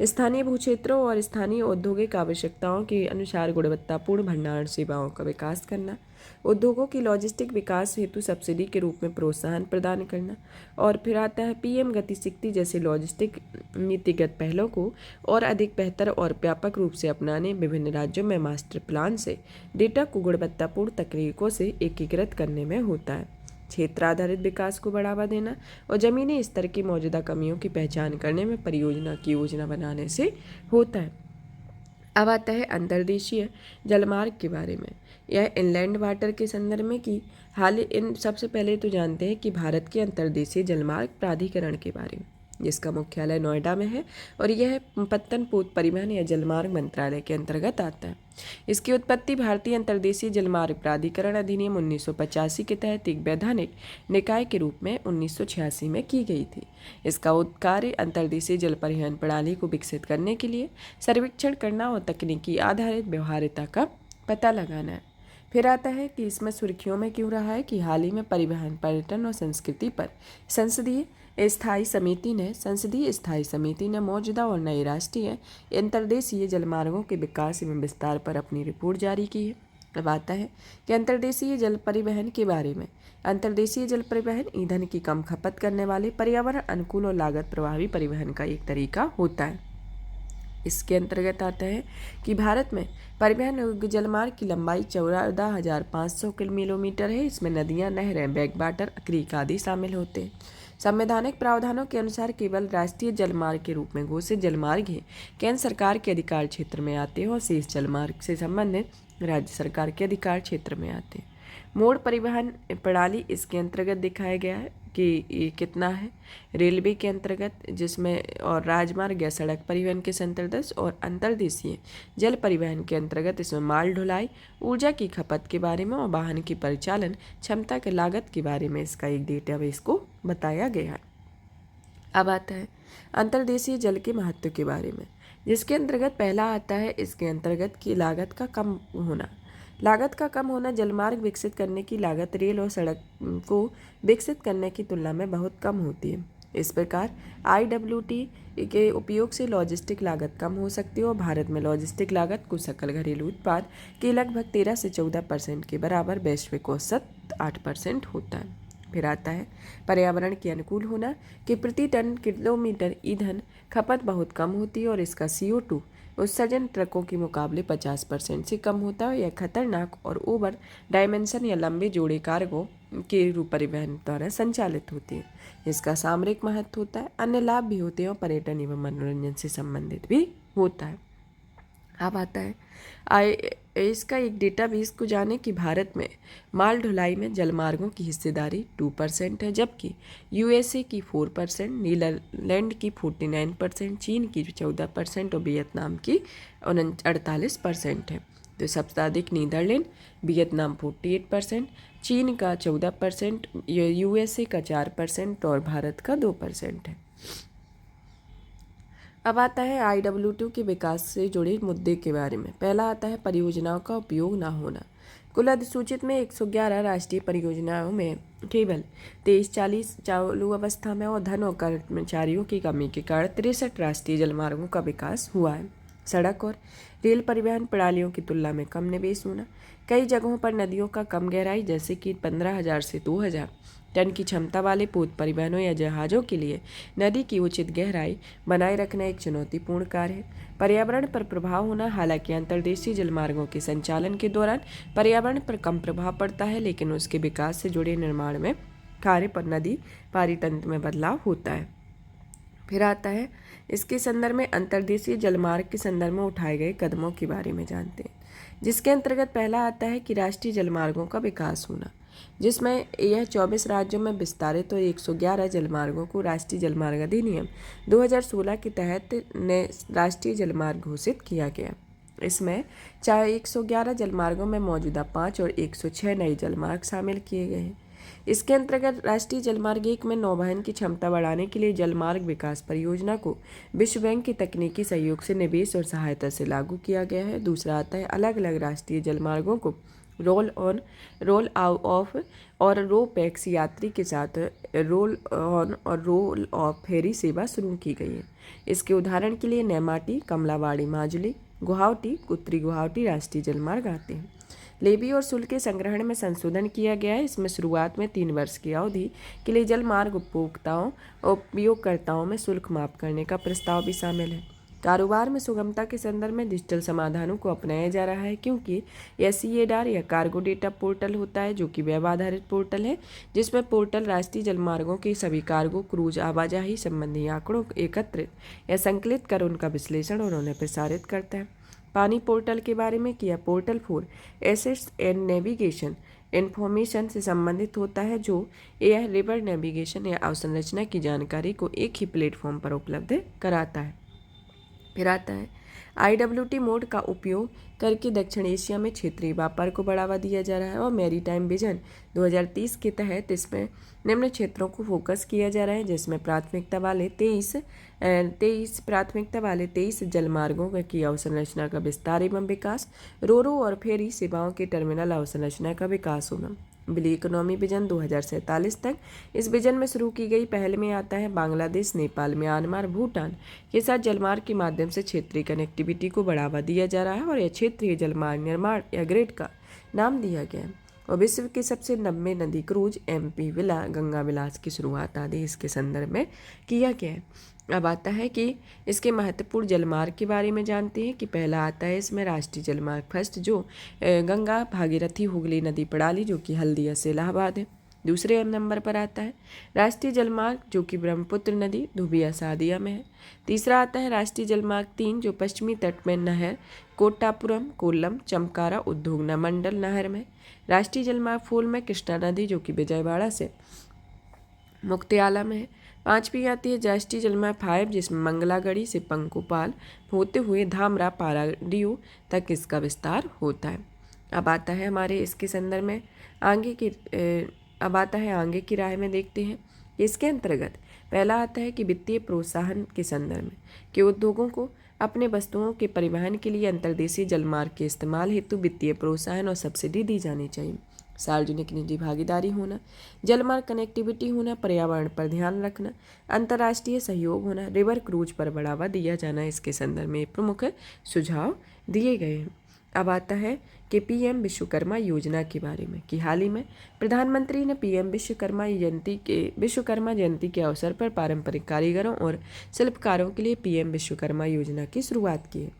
स्थानीय भू क्षेत्रों और स्थानीय औद्योगिक आवश्यकताओं के अनुसार गुणवत्तापूर्ण भंडारण सेवाओं का विकास करना, उद्योगों की लॉजिस्टिक विकास हेतु सब्सिडी के रूप में प्रोत्साहन प्रदान करना। और फिर आता है पीएम गति शक्ति जैसे लॉजिस्टिक नीतिगत पहलों को और अधिक बेहतर और व्यापक रूप से अपनाने, विभिन्न राज्यों में मास्टर प्लान से डेटा को गुणवत्तापूर्ण तकनीकों से एकीकृत करने में होता है। क्षेत्र आधारित विकास को बढ़ावा देना और जमीनी स्तर की मौजूदा कमियों की पहचान करने में परियोजना की योजना बनाने से होता है। अब आता है अंतर्देशीय जलमार्ग के बारे में। यह इनलैंड वाटर के संदर्भ में की इन सबसे पहले तो जानते हैं कि भारत के अंतर्देशीय जलमार्ग प्राधिकरण के बारे में, जिसका मुख्यालय नोएडा में है और यह पत्तन पोत परिवहन या जलमार्ग मंत्रालय के अंतर्गत आता है। इसकी उत्पत्ति भारतीय अंतर्देशीय जलमार्ग प्राधिकरण अधिनियम 1985 के तहत एक वैधानिक निकाय के रूप में 1986 में की गई थी। इसका कार्य अंतर्देशीय जल परिवहन प्रणाली को विकसित करने के लिए सर्वेक्षण करना और तकनीकी आधारित व्यवहार्यता का पता लगाना है। फिर आता है कि इसमें सुर्खियों में क्यों रहा है कि हाल ही में परिवहन, पर्यटन और संस्कृति पर संसदीय स्थायी समिति ने मौजूदा और नए राष्ट्रीय अंतर्देशीय जलमार्गों के विकास एवं विस्तार पर अपनी रिपोर्ट जारी की है। अब आता है कि अंतर्देशीय जल परिवहन के बारे में। अंतर्देशीय जल परिवहन ईंधन की कम खपत करने वाले, पर्यावरण अनुकूल और लागत प्रभावी परिवहन का एक तरीका होता है। इसके अंतर्गत आता है कि भारत में परिवहन योग्य जलमार्ग की लंबाई 14,500 किलोमीटर है। इसमें नदियां, नहरें, बैकवाटर, क्रीक आदि शामिल होते हैं। संवैधानिक प्रावधानों के अनुसार केवल राष्ट्रीय जलमार्ग के रूप में घोषित जलमार्ग ही केंद्र सरकार के अधिकार क्षेत्र में आते हैं और शेष जलमार्ग से संबंधित राज्य सरकार के अधिकार क्षेत्र में आते हैं। मोड परिवहन प्रणाली इसके अंतर्गत दिखाया गया है कि ये कितना है। रेलवे के अंतर्गत, जिसमें और राजमार्ग या सड़क परिवहन के अंतर्गत, और अंतर्देशीय जल परिवहन के अंतर्गत इसमें माल ढुलाई, ऊर्जा की खपत के बारे में और वाहन की परिचालन क्षमता के लागत के बारे में इसका एक डेटाबेस को बताया गया है। अब आता है अंतर्देशीय जल के महत्व के बारे में, जिसके अंतर्गत पहला आता है इसके अंतर्गत की लागत का कम होना। लागत का कम होना जलमार्ग विकसित करने की लागत रेल और सड़क को विकसित करने की तुलना में बहुत कम होती है। इस प्रकार IWT के उपयोग से लॉजिस्टिक लागत कम हो सकती है और भारत में लॉजिस्टिक लागत कुल सकल घरेलू उत्पाद के लगभग 13 से 14% के बराबर, वैश्विक औसत 8% होता है। फिर आता है पर्यावरण के अनुकूल होना कि प्रति टन किलोमीटर ईंधन खपत बहुत कम होती है और इसका CO2 उत्सर्जन ट्रकों के मुकाबले 50% से कम होता है। यह खतरनाक और ओवर डायमेंशन या लंबे जोड़े कार्गो के रूप परिवहन द्वारा संचालित होती है। इसका सामरिक महत्व होता है, अन्य लाभ भी होते हैं और पर्यटन एवं मनोरंजन से संबंधित भी होता है। अब आता है इसका एक डेटाबेस को जाने कि भारत में माल ढुलाई में जलमार्गों की हिस्सेदारी 2% है, जबकि USA की 4%, नीदरलैंड की 49%, चीन की 14% और वियतनाम की 48% है। तो सबसे अधिक नीदरलैंड, वियतनाम 48%, चीन का 14%, USA का 4% और भारत का 2% है। अब आता है IWT के विकास से जुड़े मुद्दे के बारे में। पहला आता है परियोजनाओं का उपयोग न होना। कुल अधिसूचित में 111 राष्ट्रीय परियोजनाओं में केवल 23-40 चालू अवस्था में और धन और कर्मचारियों की कमी के कारण 63 राष्ट्रीय जलमार्गों का विकास हुआ है। सड़क और रेल परिवहन प्रणालियों की तुलना में कम निवेश होना। कई जगहों पर नदियों का कम गहराई, जैसे कि 15,000 से 2,000 टन की क्षमता वाले पोत परिवहनों या जहाज़ों के लिए नदी की उचित गहराई बनाए रखना एक चुनौतीपूर्ण कार्य है। पर्यावरण पर प्रभाव होना। हालांकि अंतर्देशीय जलमार्गों के संचालन के दौरान पर्यावरण पर कम प्रभाव पड़ता है, लेकिन उसके विकास से जुड़े निर्माण में कार्य पर नदी पारितंत्र में बदलाव होता है। फिर आता है इसके संदर्भ में अंतर्देशीय जलमार्ग के संदर्भ में उठाए गए कदमों के बारे में जानते हैं, जिसके अंतर्गत पहला आता है कि राष्ट्रीय जलमार्गों का विकास होना, जिसमें यह 24 राज्यों में विस्तारित और 111 जलमार्गों को राष्ट्रीय जलमार्ग अधिनियम 2016 के तहत ने राष्ट्रीय जलमार्ग घोषित किया गया। इसमें 111 जलमार्गों में मौजूदा 5 और 106 नए जलमार्ग शामिल किए गए हैं। इसके अंतर्गत राष्ट्रीय जलमार्ग 1 में नौवहन की क्षमता बढ़ाने के लिए जलमार्ग विकास परियोजना को विश्व बैंक के तकनीकी सहयोग से निवेश और सहायता से लागू किया गया है। दूसरा आता है अलग अलग राष्ट्रीय जलमार्गों को रोल आउट ऑफ और रो पैक्स यात्री के साथ रोल ऑन और रोल ऑफ फेरी सेवा शुरू की गई है। इसके उदाहरण के लिए नेमाटी, कमलावाड़ी माजुली, गुवाहाटी, उत्तरी गुवाहाटी राष्ट्रीय जलमार्ग आते हैं। लेवी और शुल्क के संग्रहण में संशोधन किया गया है। इसमें शुरुआत में 3 वर्ष की अवधि के लिए जलमार्ग उपभोक्ताओं और उपयोगकर्ताओं में शुल्क माफ करने का प्रस्ताव भी शामिल है। कारोबार में सुगमता के संदर्भ में डिजिटल समाधानों को अपनाया जा रहा है, क्योंकि यह सीएडार या कार्गो डेटा पोर्टल होता है, जो कि वेब आधारित पोर्टल है, जिसमें पोर्टल राष्ट्रीय जलमार्गों के सभी कार्गो, क्रूज, आवाजाही संबंधी आंकड़ों को एकत्रित या संकलित कर उनका विश्लेषण और उन्हें प्रसारित करता है। पानी पोर्टल के बारे में किया portal for assets and navigation information से संबंधित होता है, जो यह रिवर नेविगेशन या अवसंरचना की जानकारी को एक ही प्लेटफॉर्म पर उपलब्ध कराता है। फिर आता है IWT मोड का उपयोग करके दक्षिण एशिया में क्षेत्रीय व्यापार को बढ़ावा दिया जा रहा है और मैरीटाइम विजन 2030 के तहत इसमें निम्न क्षेत्रों को फोकस किया जा रहा है, जिसमें प्राथमिकता वाले 23 जलमार्गों की अवसंरचना का विस्तार एवं विकास, रोरो और फेरी सेवाओं के टर्मिनल अवसंरचना का विकास होना। बिली इकोनॉमी विजन 2047 तक इस विजन में शुरू की गई पहल में आता है बांग्लादेश, नेपाल, म्यांमार, भूटान के साथ जलमार्ग के माध्यम से क्षेत्रीय कनेक्टिविटी को बढ़ावा दिया जा रहा है और यह क्षेत्रीय जलमार्ग निर्माण या ग्रिड का नाम दिया गया है। और विश्व की सबसे लंबे नदी क्रूज MP विला गंगा विलास की शुरुआत आदि इसके संदर्भ में किया गया है। अब आता है कि इसके महत्वपूर्ण जलमार्ग के बारे में जानते हैं कि पहला आता है इसमें राष्ट्रीय जलमार्ग फर्स्ट, जो गंगा भागीरथी हुगली नदी प्रणाली, जो कि हल्दिया से इलाहाबाद है। दूसरे नंबर पर आता है राष्ट्रीय जलमार्ग, जो कि ब्रह्मपुत्र नदी धुबिया सादिया में है। तीसरा आता है राष्ट्रीय जलमार्ग 3, जो पश्चिमी तट में नहर कोट्टापुरम, कोल्लम, चमकारा, उद्योग मंडल नहर में। राष्ट्रीय जलमार्ग 4 में कृष्णा नदी, जो कि विजयवाड़ा से मुक्तियाला में है। 5वीं आती है राष्ट्रीय जलमार्ग 5, जिसमें मंगलागढ़ी से पंकोपाल होते हुए धामरा पाराडीयू तक इसका विस्तार होता है। अब आता है हमारे इसके संदर्भ में आगे की राय में देखते हैं। इसके अंतर्गत पहला आता है कि वित्तीय प्रोत्साहन के संदर्भ में कि उद्योगों को अपने वस्तुओं के परिवहन के लिए अंतर्देशीय जलमार्ग के इस्तेमाल हेतु वित्तीय प्रोत्साहन और सब्सिडी दी जानी चाहिए। सार्वजनिक निजी भागीदारी होना, जलमार्ग कनेक्टिविटी होना, पर्यावरण पर ध्यान रखना, अंतर्राष्ट्रीय सहयोग होना, रिवर क्रूज पर बढ़ावा दिया जाना, इसके संदर्भ में प्रमुख सुझाव दिए गए हैं। अब आता है कि PM विश्वकर्मा योजना के बारे में कि हाल ही में प्रधानमंत्री ने PM विश्वकर्मा जयंती के अवसर पर पारंपरिक कारीगरों और शिल्पकारों के लिए PM विश्वकर्मा योजना की शुरुआत की है।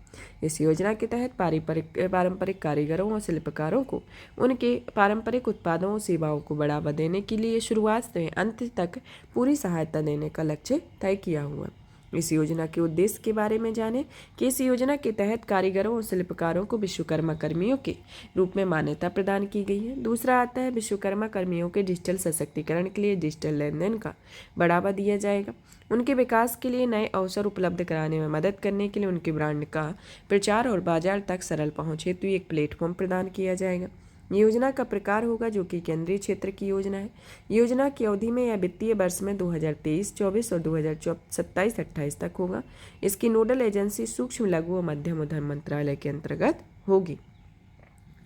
इस योजना के तहत पारंपरिक कारीगरों और शिल्पकारों को उनके पारंपरिक उत्पादों और सेवाओं को बढ़ावा देने के लिए शुरुआत से अंत तक पूरी सहायता देने का लक्ष्य तय किया हुआ है। इस योजना के उद्देश्य के बारे में जानें कि इस योजना के तहत कारीगरों और शिल्पकारों को विश्वकर्मा कर्मियों के रूप में मान्यता प्रदान की गई है। दूसरा आता है विश्वकर्मा कर्मियों के डिजिटल सशक्तिकरण के लिए डिजिटल लेनदेन का बढ़ावा दिया जाएगा। उनके विकास के लिए नए अवसर उपलब्ध कराने में मदद करने के लिए उनके ब्रांड का प्रचार और बाजार तक सरल पहुंच हेतु एक प्लेटफॉर्म प्रदान किया जाएगा। योजना का प्रकार होगा जो कि केंद्रीय क्षेत्र की योजना है। योजना की अवधि में यह वित्तीय वर्ष में 2023-24 और 2027-28 तक होगा। इसकी नोडल एजेंसी सूक्ष्म, लघु और मध्यम उद्यम मंत्रालय के अंतर्गत होगी।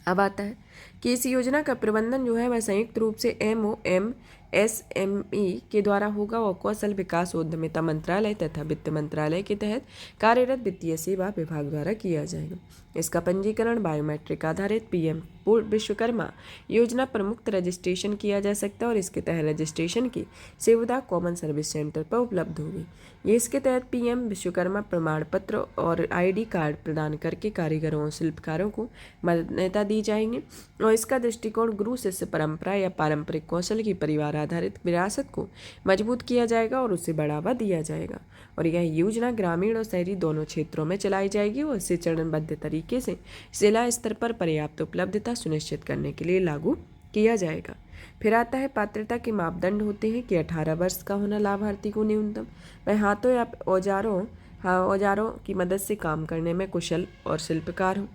अब आता है कि इस योजना का प्रबंधन जो है वह संयुक्त रूप से MoMSME के द्वारा होगा और कौशल विकास उद्यमिता मंत्रालय तथा वित्त मंत्रालय के तहत कार्यरत वित्तीय सेवा विभाग द्वारा किया जाएगा। इसका पंजीकरण बायोमेट्रिक आधारित PM विश्वकर्मा योजना पर मुक्त रजिस्ट्रेशन किया जा सकता है और इसके तहत रजिस्ट्रेशन की सुविधा कॉमन सर्विस सेंटर पर उपलब्ध होगी। ये इसके तहत PM विश्वकर्मा प्रमाण पत्र और ID कार्ड प्रदान करके कारीगरों और शिल्पकारों को मान्यता दी जाएंगी और इसका दृष्टिकोण गुरु शिष्य परंपरा या पारंपरिक कौशल की परिवार आधारित विरासत को मजबूत किया जाएगा और उसे बढ़ावा दिया जाएगा। और यह योजना ग्रामीण और शहरी दोनों क्षेत्रों में चलाई जाएगी और इसे चरणबद्ध तरीके से जिला स्तर पर पर्याप्त उपलब्धता सुनिश्चित करने के लिए लागू किया जाएगा। फिर आता है पात्रता के मापदंड होते हैं कि 18 वर्ष का होना लाभार्थी को न्यूनतम, वह हाथों या औजारों की मदद से काम करने में कुशल और शिल्पकार हो।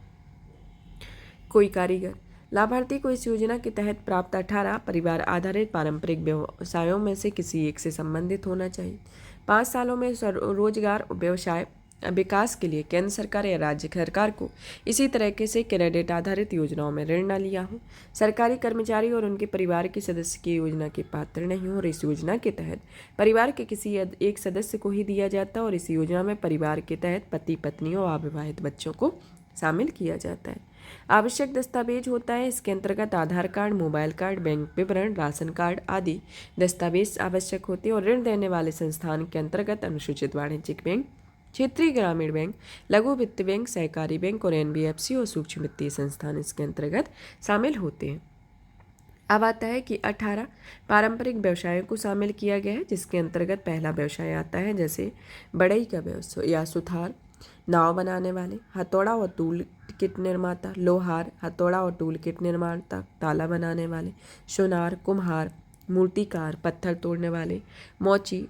कोई कारीगर लाभार्थी को इस योजना के तहत प्राप्त 18 परिवार आधारित पारंपरिक व्यवसायों में से किसी एक से संबंधित होना चाहिए। 5 सालों में रोजगार व्यवसाय विकास के लिए केंद्र सरकार या राज्य सरकार को इसी तरीके से क्रेडिट आधारित योजनाओं में ऋण न लिया हो। सरकारी कर्मचारी और उनके परिवार के सदस्य की योजना के पात्र नहीं हो और इस योजना के तहत परिवार के किसी एक सदस्य को ही दिया जाता है और इस योजना में परिवार के तहत पति पत्नी और अविवाहित बच्चों को शामिल किया जाता है। आवश्यक दस्तावेज होता है, इसके अंतर्गत आधार कार्ड, मोबाइल कार्ड, बैंक विवरण, राशन कार्ड आदि दस्तावेज आवश्यक होते हैं और ऋण देने वाले संस्थान के अंतर्गत अनुसूचित वाणिज्यिक बैंक, क्षेत्रीय ग्रामीण बैंक, लघु वित्त बैंक, सहकारी बैंक और एनबीएफसी और सूक्ष्म वित्तीय संस्थान इसके अंतर्गत शामिल होते हैं। अब आता है कि 18 पारंपरिक व्यवसायों को शामिल किया गया है, जिसके अंतर्गत पहला व्यवसाय आता है जैसे बढ़ई का व्यवसाय या सुथार, नाव बनाने वाले, हथौड़ा और टूल किट निर्माता, लोहार, हथौड़ा और टूल किट निर्माता, ताला बनाने वाले, सोनार, कुम्हार, मूर्तिकार, पत्थर तोड़ने वाले, मोची,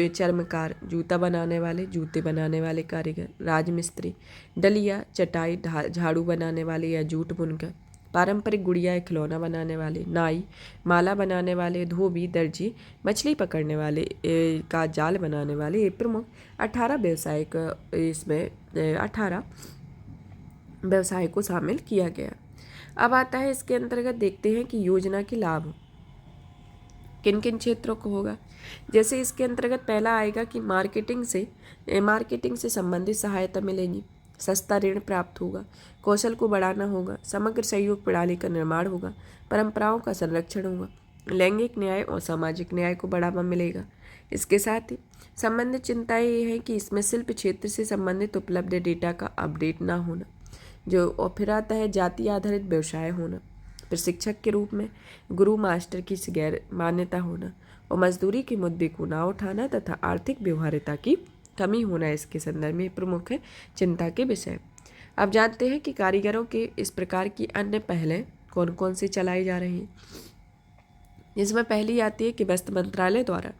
चर्मकार, जूता बनाने वाले, जूते बनाने वाले कारीगर, राजमिस्त्री, डलिया, चटाई, झाड़ू बनाने वाले या जूट बुनकर, पारंपरिक गुड़िया या खिलौना बनाने वाले, नाई, माला बनाने वाले, धोबी, दर्जी, मछली पकड़ने वाले का जाल बनाने वाले। ये प्रमुख 18 व्यवसायिक इसमें 18 व्यवसाय को शामिल किया गया। अब आता है इसके अंतर्गत देखते हैं कि योजना के लाभ किन किन क्षेत्रों को होगा। जैसे इसके अंतर्गत पहला आएगा कि मार्केटिंग से संबंधित सहायता मिलेगी, सस्ता ऋण प्राप्त होगा, कौशल को बढ़ाना होगा, समग्र सहयोग प्रणाली का निर्माण होगा, परंपराओं का संरक्षण होगा, लैंगिक न्याय और सामाजिक न्याय को बढ़ावा मिलेगा। इसके साथ ही संबंधित चिंताएं ये हैं कि इसमें शिल्प क्षेत्र से संबंधित उपलब्ध डेटा का अपडेट ना होना, और फिर आता है जाति आधारित व्यवसाय होना, प्रशिक्षक के रूप में गुरु मास्टर की गैर मान्यता होना और मजदूरी के मुद्दे को ना उठाना तथा आर्थिक व्यवहार्यता की कमी होना इसके संदर्भ में प्रमुख चिंता के विषय। अब जानते हैं कि कारीगरों के इस प्रकार की अन्य पहलें कौन कौन से चलाई जा रही हैं। इसमें पहली आती है कि वस्त्र मंत्रालय द्वारा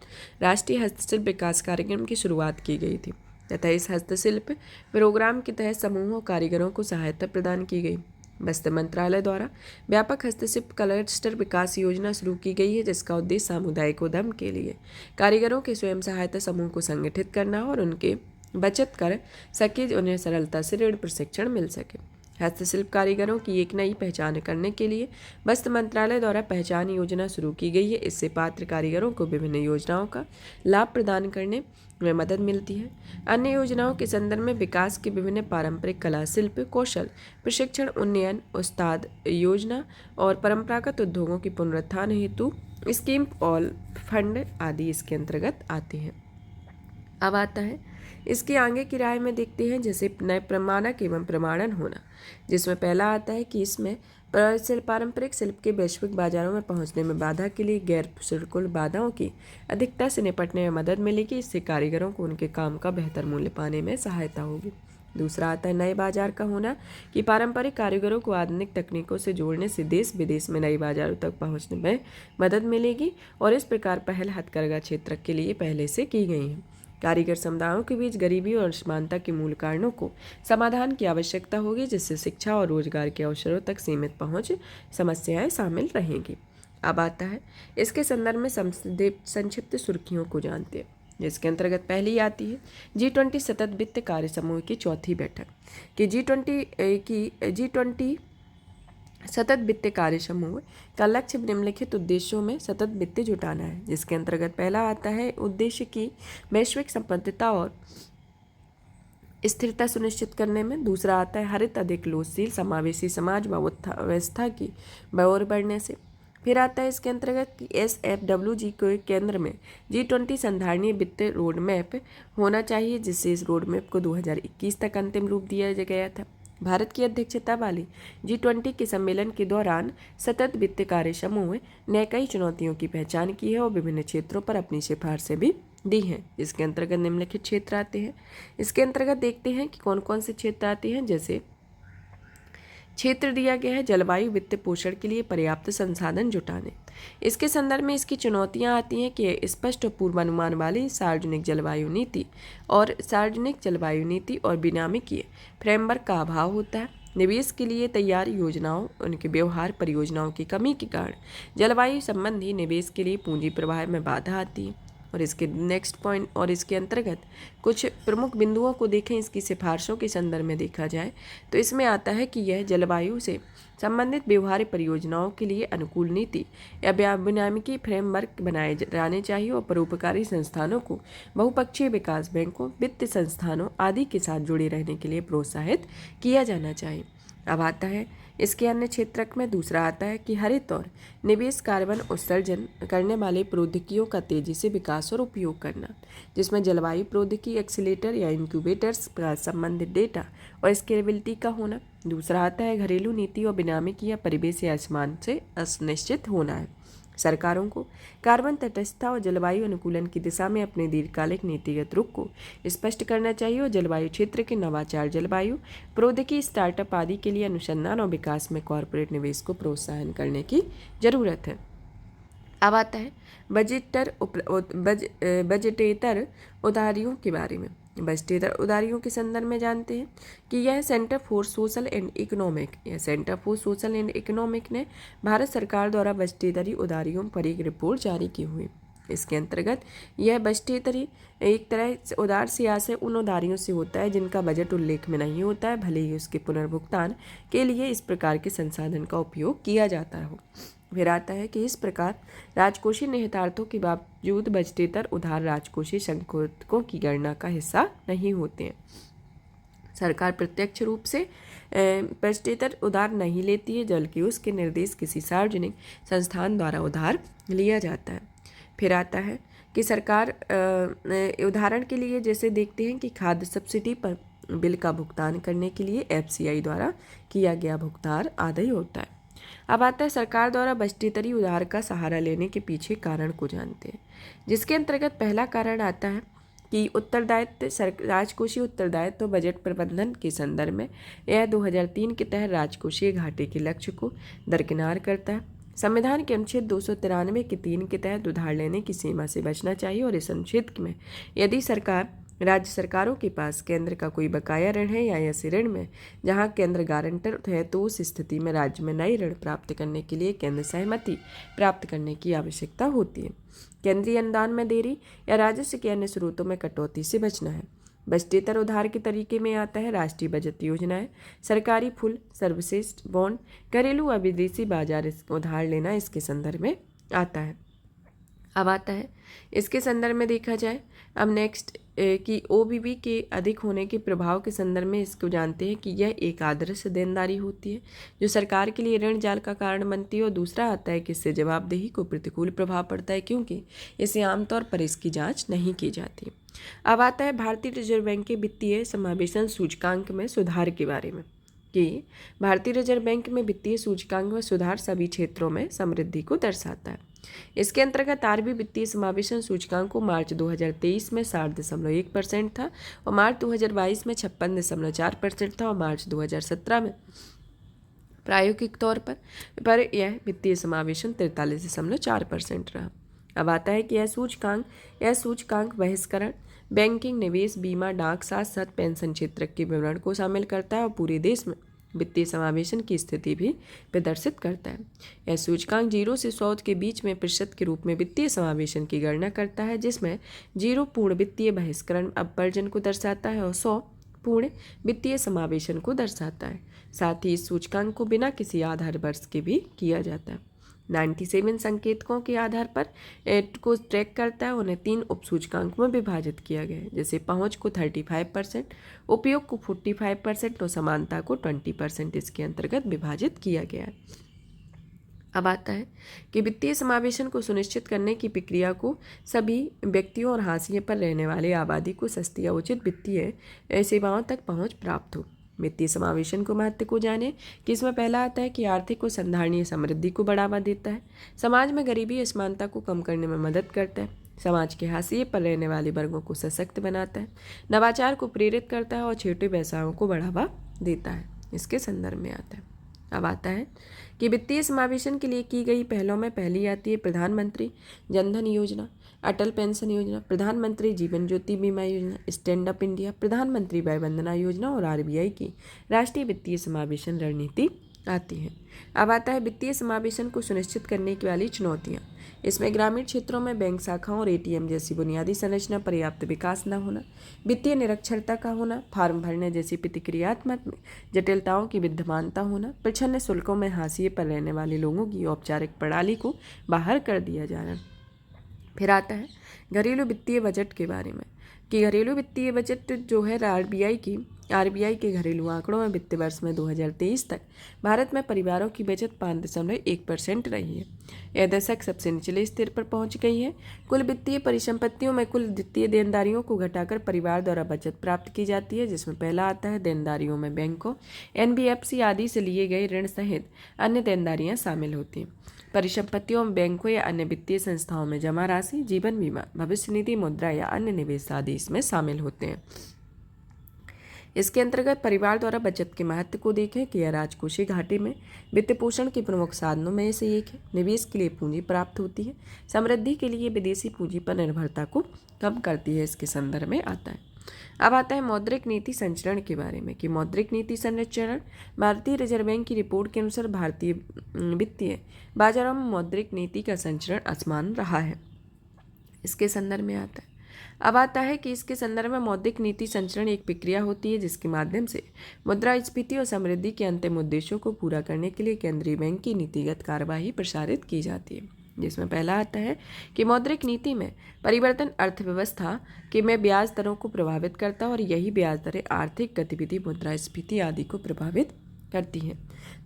राष्ट्रीय हस्तशिल्प विकास कार्यक्रम की शुरुआत की गई थी तथा इस हस्तशिल्प प्रोग्राम के तहत समूहों कारीगरों को सहायता प्रदान की गई। वस्त्र मंत्रालय द्वारा व्यापक हस्तशिल्प क्लस्टर विकास योजना शुरू की गई है, जिसका उद्देश्य सामुदायिक उद्यम के लिए कारीगरों के स्वयं सहायता समूह को संगठित करना और उनके बचत कर सके, उन्हें सरलता से ऋण प्रशिक्षण मिल सके। हस्तशिल्प कारीगरों की एक नई पहचान करने के लिए वस्त्र मंत्रालय द्वारा पहचान योजना शुरू की गई है। इससे पात्र कारीगरों को विभिन्न योजनाओं का लाभ प्रदान करने में मदद मिलती है। अन्य योजनाओं के संदर्भ में विकास के विभिन्न पारंपरिक कला, शिल्प, कौशल प्रशिक्षण, उन्नयन, उस्ताद योजना और परंपरागत उद्योगों की पुनरुत्थान हेतु स्कीम और फंड आदि इसके अंतर्गत आते हैं। अब आता है इसके आगे की राय में देखते हैं जैसे नए प्रमाणक एवं प्रमाणन होना, जिसमें पहला आता है कि इसमें पारंपरिक शिल्प के वैश्विक बाजारों में पहुंचने में बाधा के लिए गैर शुल्क बाधाओं की अधिकता से निपटने में मदद मिलेगी। इससे कारीगरों को उनके काम का बेहतर मूल्य पाने में सहायता होगी। दूसरा आता है नए बाजार का होना, कि पारंपरिक कारीगरों को आधुनिक तकनीकों से जोड़ने से देश विदेश में नए बाजारों तक पहुंचने में मदद मिलेगी और इस प्रकार पहल हथकरघा क्षेत्र के लिए पहले से की गई है। कारीगर समुदायों के बीच गरीबी और असमानता के मूल कारणों को समाधान की आवश्यकता होगी, जिससे शिक्षा और रोजगार के अवसरों तक सीमित पहुंच समस्याएं शामिल रहेंगी। अब आता है इसके संदर्भ में संक्षिप्त सुर्खियों को जानते हैं, जिसके अंतर्गत पहली आती है G20 सतत वित्त कार्य समूह की चौथी बैठक। कि G20 सतत वित्त कार्य समूह का लक्ष्य निम्नलिखित उद्देश्यों में सतत वित्त जुटाना है, जिसके अंतर्गत पहला आता है उद्देश्य की वैश्विक संबद्धता और स्थिरता सुनिश्चित करने में। दूसरा आता है हरित, अधिक लोचशील, समावेशी समाज व्यवस्था की ओर बढ़ने से। फिर आता है इसके अंतर्गत कि SFWG के केंद्र में G20 संधारणीय वित्त रोड मैप होना चाहिए, जिससे इस रोड मैप को 2021 तक अंतिम रूप दिया गया था। भारत की अध्यक्षता वाली G20 के सम्मेलन के दौरान सतत वित्त कार्य समूह ने कई चुनौतियों की पहचान की है और विभिन्न क्षेत्रों पर अपनी सिफारिशें भी दी हैं। इसके अंतर्गत निम्नलिखित क्षेत्र आते हैं। इसके अंतर्गत देखते हैं कि कौन कौन से क्षेत्र आते हैं। जैसे क्षेत्र दिया गया है जलवायु वित्त पोषण के लिए पर्याप्त संसाधन जुटाने। इसके संदर्भ में इसकी चुनौतियां आती हैं कि स्पष्ट पूर्वानुमान वाली सार्वजनिक जलवायु नीति और विनियामकीय फ्रेमवर्क का अभाव होता है। निवेश के लिए तैयार योजनाओं, उनके व्यवहार परियोजनाओं की कमी के कारण जलवायु संबंधी निवेश के लिए पूंजी प्रवाह में बाधा आती है। और इसके नेक्स्ट पॉइंट और इसके अंतर्गत कुछ प्रमुख बिंदुओं को देखें, इसकी सिफारिशों के संदर्भ में देखा जाए तो इसमें आता है कि यह जलवायु से संबंधित व्यवहार्य परियोजनाओं के लिए अनुकूल नीति या विनियामकी फ्रेमवर्क बनाए जाने चाहिए और परोपकारी संस्थानों को बहुपक्षीय विकास बैंकों, वित्त संस्थानों आदि के साथ जुड़े रहने के लिए प्रोत्साहित किया जाना चाहिए। अब आता है इसके अन्य क्षेत्रक में दूसरा आता है कि हरित और निवेश कार्बन उत्सर्जन करने वाले प्रौद्योगिकियों का तेजी से विकास और उपयोग करना, जिसमें जलवायु प्रौद्योगिकी एक्सीलेटर या इंक्यूबेटर्स का संबंधित डेटा और स्केलेबिलिटी का होना। दूसरा आता है घरेलू नीति और विनियामकी या परिवेश या आसमान से सुनिश्चित होना है। सरकारों को कार्बन तटस्थता और जलवायु अनुकूलन की दिशा में अपने दीर्घकालिक नीतिगत रुख को स्पष्ट करना चाहिए और जलवायु क्षेत्र के नवाचार, जलवायु प्रौद्योगिकी, स्टार्टअप आदि के लिए अनुसंधान और विकास में कॉरपोरेट निवेश को प्रोत्साहन करने की जरूरत है। अब आता है बजटेतर उधारियों के बारे में। बजटेतर उधारियों के संदर्भ में जानते हैं कि यह centre for social and economic ने भारत सरकार द्वारा बजटेतरी उधारियों पर एक रिपोर्ट जारी की हुई। इसके अंतर्गत यह बजटेतरी एक तरह से उदार सियासत उन उधारियों से होता है जिनका बजट उल्लेख में नहीं होता है, भले ही उसके पुनर्भुगतान के लिए इस प्रकार के संसाधन का उपयोग किया जाता हो। फिर आता है कि इस प्रकार राजकोषीय निहितार्थों के बावजूद बजटेतर उधार राजकोषीय संकोचों की गणना का हिस्सा नहीं होते हैं। सरकार प्रत्यक्ष रूप से बजटेतर उधार नहीं लेती है, बल्कि उसके निर्देश किसी सार्वजनिक संस्थान द्वारा उधार लिया जाता है। फिर आता है कि सरकार उदाहरण के लिए जैसे देखते हैं कि खाद्य सब्सिडी पर बिल का भुगतान करने के लिए FCI द्वारा किया गया भुगतान आदि होता है। अब आता है सरकार द्वारा बजटेतरी उधार का सहारा लेने के पीछे कारण को जानते हैं, जिसके अंतर्गत पहला कारण आता है कि उत्तरदायित्व, राजकोषीय उत्तरदायित्व बजट प्रबंधन के संदर्भ में यह 2003 के तहत राजकोषीय घाटे के लक्ष्य को दरकिनार करता है। संविधान के अनुच्छेद 293 के 3 के तहत उधार लेने की सीमा से बचना चाहिए और इस अनुच्छेद में यदि राज्य सरकारों के पास केंद्र का कोई बकाया ऋण है या ऐसे ऋण में जहां केंद्र गारंटर है तो उस स्थिति में राज्य में नई ऋण प्राप्त करने के लिए केंद्र सहमति प्राप्त करने की आवश्यकता होती है। केंद्रीय अनुदान में देरी या राजस्व के अन्य स्रोतों में कटौती से बचना है। बजटेतर उधार के तरीके में आता है राष्ट्रीय बचत योजनाएं, सरकारी फुल सर्विसेज बॉन्ड, घरेलू व विदेशी बाजार उधार लेना इसके संदर्भ में आता है। अब आता है इसके संदर्भ में देखा जाए अब नेक्स्ट कि OBB के अधिक होने के प्रभाव के संदर्भ में इसको जानते हैं कि यह एक आदर्श देनदारी होती है जो सरकार के लिए ऋण जाल का कारण बनती है। और दूसरा आता है कि इससे जवाबदेही को प्रतिकूल प्रभाव पड़ता है क्योंकि इसे आमतौर पर इसकी जांच नहीं की जाती। अब आता है भारतीय रिजर्व बैंक के वित्तीय समावेशन सूचकांक में सुधार के बारे में कि भारतीय रिजर्व बैंक में वित्तीय सूचकांक में सुधार सभी क्षेत्रों में समृद्धि को दर्शाता है। इसके अंतर्गत RBI वित्तीय समावेशन सूचकांक को मार्च 2023 में 60.1% था और मार्च 2022 में 56.4% था और मार्च 2017 में प्रायोगिक तौर पर यह वित्तीय समावेशन 43.4% रहा। अब आता है कि यह सूचकांक बहिष्करण, बैंकिंग, निवेश, बीमा, डाक साथ साथ पेंशन क्षेत्र के विवरण को शामिल करता है और पूरे देश में वित्तीय समावेशन की स्थिति भी प्रदर्शित करता है। यह सूचकांक 0 से 100 के बीच में प्रतिशत के रूप में वित्तीय समावेशन की गणना करता है, जिसमें 0 पूर्ण वित्तीय बहिष्करण अपवर्जन को दर्शाता है और 100 पूर्ण वित्तीय समावेशन को दर्शाता है। साथ ही इस सूचकांक को बिना किसी आधार वर्ष के भी किया जाता है। 97 संकेतकों के आधार पर को ट्रैक करता है। उन्हें 3 उप सूचकांकों में विभाजित किया गया है, जैसे पहुंच को 35%, उपयोग को 45% और समानता को 20% इसके अंतर्गत विभाजित किया गया है। अब आता है कि वित्तीय समावेशन को सुनिश्चित करने की प्रक्रिया को सभी व्यक्तियों और हाशिए पर रहने वाले आबादी को सस्ती या उचित वित्तीय सेवाओं तक पहुंच प्राप्त हो। वित्तीय समावेशन को महत्व को जाने कि इसमें पहला आता है कि आर्थिक और संधारणीय समृद्धि को बढ़ावा देता है, समाज में गरीबी असमानता को कम करने में मदद करता है, समाज के हाशिए पर रहने वाले वर्गों को सशक्त बनाता है, नवाचार को प्रेरित करता है और छोटे व्यवसायों को बढ़ावा देता है। इसके संदर्भ में आता है। अब आता है कि वित्तीय समावेशन के लिए की गई पहलों में पहली आती है प्रधानमंत्री जनधन योजना, अटल पेंशन योजना, प्रधानमंत्री जीवन ज्योति बीमा योजना, स्टैंड अप इंडिया, प्रधानमंत्री वय वंदना योजना और RBI की राष्ट्रीय वित्तीय समावेशन रणनीति आती हैं। अब आता है वित्तीय समावेशन को सुनिश्चित करने की वाली चुनौतियाँ। इसमें ग्रामीण क्षेत्रों में बैंक शाखाओं और एटीएम जैसी बुनियादी संरचना पर्याप्त विकास न होना, वित्तीय निरक्षरता का होना, फार्म भरने जैसी प्रतिक्रियात्मक जटिलताओं की विद्यमानता होना, प्रच्छन्न शुल्कों में हाशिए पर रहने वाले लोगों की औपचारिक प्रणाली को बाहर कर दिया जाना। फिर आता है घरेलू वित्तीय बजट के बारे में कि घरेलू वित्तीय बजट जो है आरबीआई के घरेलू आंकड़ों में वित्तीय वर्ष में 2023 तक भारत में परिवारों की बचत 5.1% रही है। यह दशक सबसे निचले स्तर पर पहुंच गई है। कुल वित्तीय परिसंपत्तियों में कुल वित्तीय देनदारियों को घटाकर परिवार द्वारा बचत प्राप्त की जाती है, जिसमें पहला आता है देनदारियों में बैंकों, एनबीएफसी आदि से लिए गए ऋण सहित अन्य देनदारियां शामिल होती हैं। परिसंपत्तियों में बैंकों या अन्य वित्तीय संस्थाओं में जमा राशि, जीवन बीमा, भविष्य निधि, मुद्रा या अन्य निवेश आदि इसमें शामिल होते हैं। इसके अंतर्गत परिवार द्वारा बचत के महत्व को देखें कि यह राजकोषीय घाटे में वित्त पोषण के प्रमुख साधनों में से एक है। निवेश के लिए पूंजी प्राप्त होती है, समृद्धि के लिए विदेशी पूंजी पर निर्भरता को कम करती है। इसके संदर्भ में आता है। अब आता है मौद्रिक नीति संचरण के बारे में कि मौद्रिक नीति संचरण भारतीय रिजर्व बैंक की रिपोर्ट के अनुसार भारतीय वित्तीय बाजारों में मौद्रिक नीति का संचरण असमान रहा है। इसके संदर्भ में आता है। अब आता है कि इसके संदर्भ में मौद्रिक नीति संचरण एक प्रक्रिया होती है जिसके माध्यम से मुद्रास्फीति और समृद्धि के अंतिम उद्देश्यों को पूरा करने के लिए केंद्रीय बैंक की नीतिगत कार्यवाही प्रसारित की जाती है। जिसमें पहला आता है कि मौद्रिक नीति में परिवर्तन अर्थव्यवस्था के में ब्याज दरों को प्रभावित करता है और यही ब्याज दरें आर्थिक गतिविधि, मुद्रास्फीति आदि को प्रभावित करती हैं।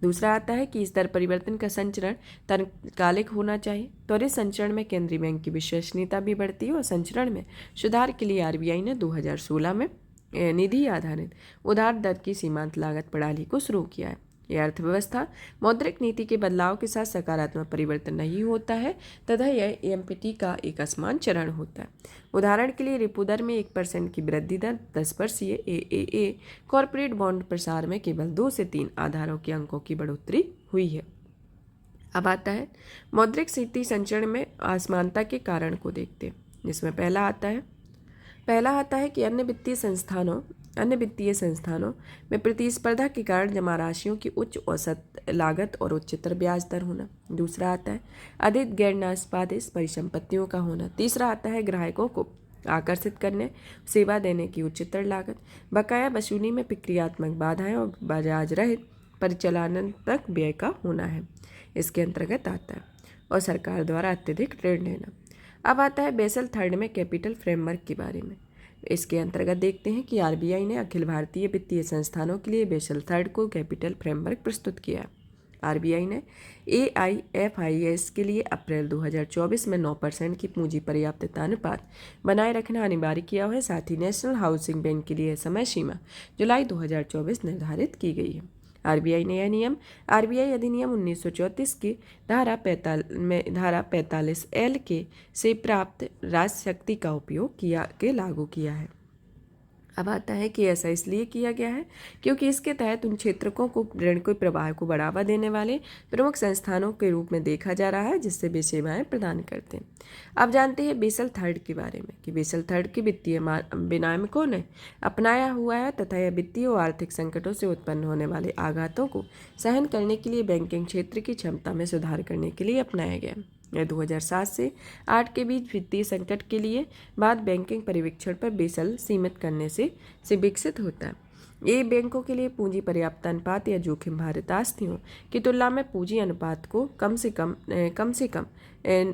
दूसरा आता है कि इस दर परिवर्तन का संचरण तात्कालिक होना चाहिए। त्वरित संचरण में केंद्रीय बैंक की विश्वसनीयता भी बढ़ती है और संचरण में सुधार के लिए आरबीआई ने 2016 में निधि आधारित उधार दर की सीमांत लागत प्रणाली को शुरू किया है। यह अर्थव्यवस्था मौद्रिक नीति के बदलाव के साथ सकारात्मक परिवर्तन नहीं होता है तथा यह एमपीटी का एक असमान चरण होता है। उदाहरण के लिए रेपो दर में 1% की वृद्धि दर, 10 वर्षीय एएए कॉरपोरेट बॉन्ड प्रसार में केवल 2 से 3 आधारों के अंकों की बढ़ोतरी हुई है। अब आता है मौद्रिक नीति संचरण में असमानता के कारण को देखते हैं। जिसमें पहला आता है कि अन्य वित्तीय संस्थानों में प्रतिस्पर्धा के कारण जमा राशियों की उच्च औसत लागत और उच्चतर ब्याज दर होना। दूसरा आता है अधिक गैर नास्पादित परिसंपत्तियों का होना। तीसरा आता है ग्राहकों को आकर्षित करने, सेवा देने की उच्चतर लागत, बकाया वसूली में प्रक्रियात्मक बाधाएं और ब्याज रहित परिचालनात्मक व्यय का होना है। इसके अंतर्गत आता है और सरकार द्वारा अत्यधिक ऋण लेना। अब आता है बेसल थर्ड में कैपिटल फ्रेमवर्क के बारे में। इसके अंतर्गत देखते हैं कि आरबीआई ने अखिल भारतीय वित्तीय संस्थानों के लिए बेसल थर्ड को कैपिटल फ्रेमवर्क प्रस्तुत किया है। आरबीआई ने एआईएफआईएस के लिए अप्रैल 2024 में 9% की पूंजी पर्याप्तता अनुपात बनाए रखना अनिवार्य किया है। साथ ही नेशनल हाउसिंग बैंक के लिए समय सीमा जुलाई 2024 निर्धारित की गई है। आरबीआई ने यह नियम आरबीआई अधिनियम 1934 की धारा 45L के से प्राप्त राजशक्ति का उपयोग के लागू किया है। अब आता है कि ऐसा इसलिए किया गया है क्योंकि इसके तहत उन क्षेत्रों को ऋण के प्रवाह को बढ़ावा देने वाले प्रमुख संस्थानों के रूप में देखा जा रहा है जिससे वे सेवाएं प्रदान करते हैं। अब जानते हैं बेसल थर्ड के बारे में कि बेसल थर्ड की वित्तीय विनियामकों ने अपनाया हुआ है तथा यह वित्तीय और आर्थिक संकटों से उत्पन्न होने वाले आघातों को सहन करने के लिए बैंकिंग क्षेत्र की क्षमता में सुधार करने के लिए अपनाया गया। यह 2007 से 8 के बीच वित्तीय संकट के लिए बाद बैंकिंग परिवीक्षण पर बेसल सीमित करने से विकसित होता है। ये बैंकों के लिए पूंजी पर्याप्त अनुपात या जोखिम भारित आस्तियों की तुलना में पूंजी अनुपात को कम से कम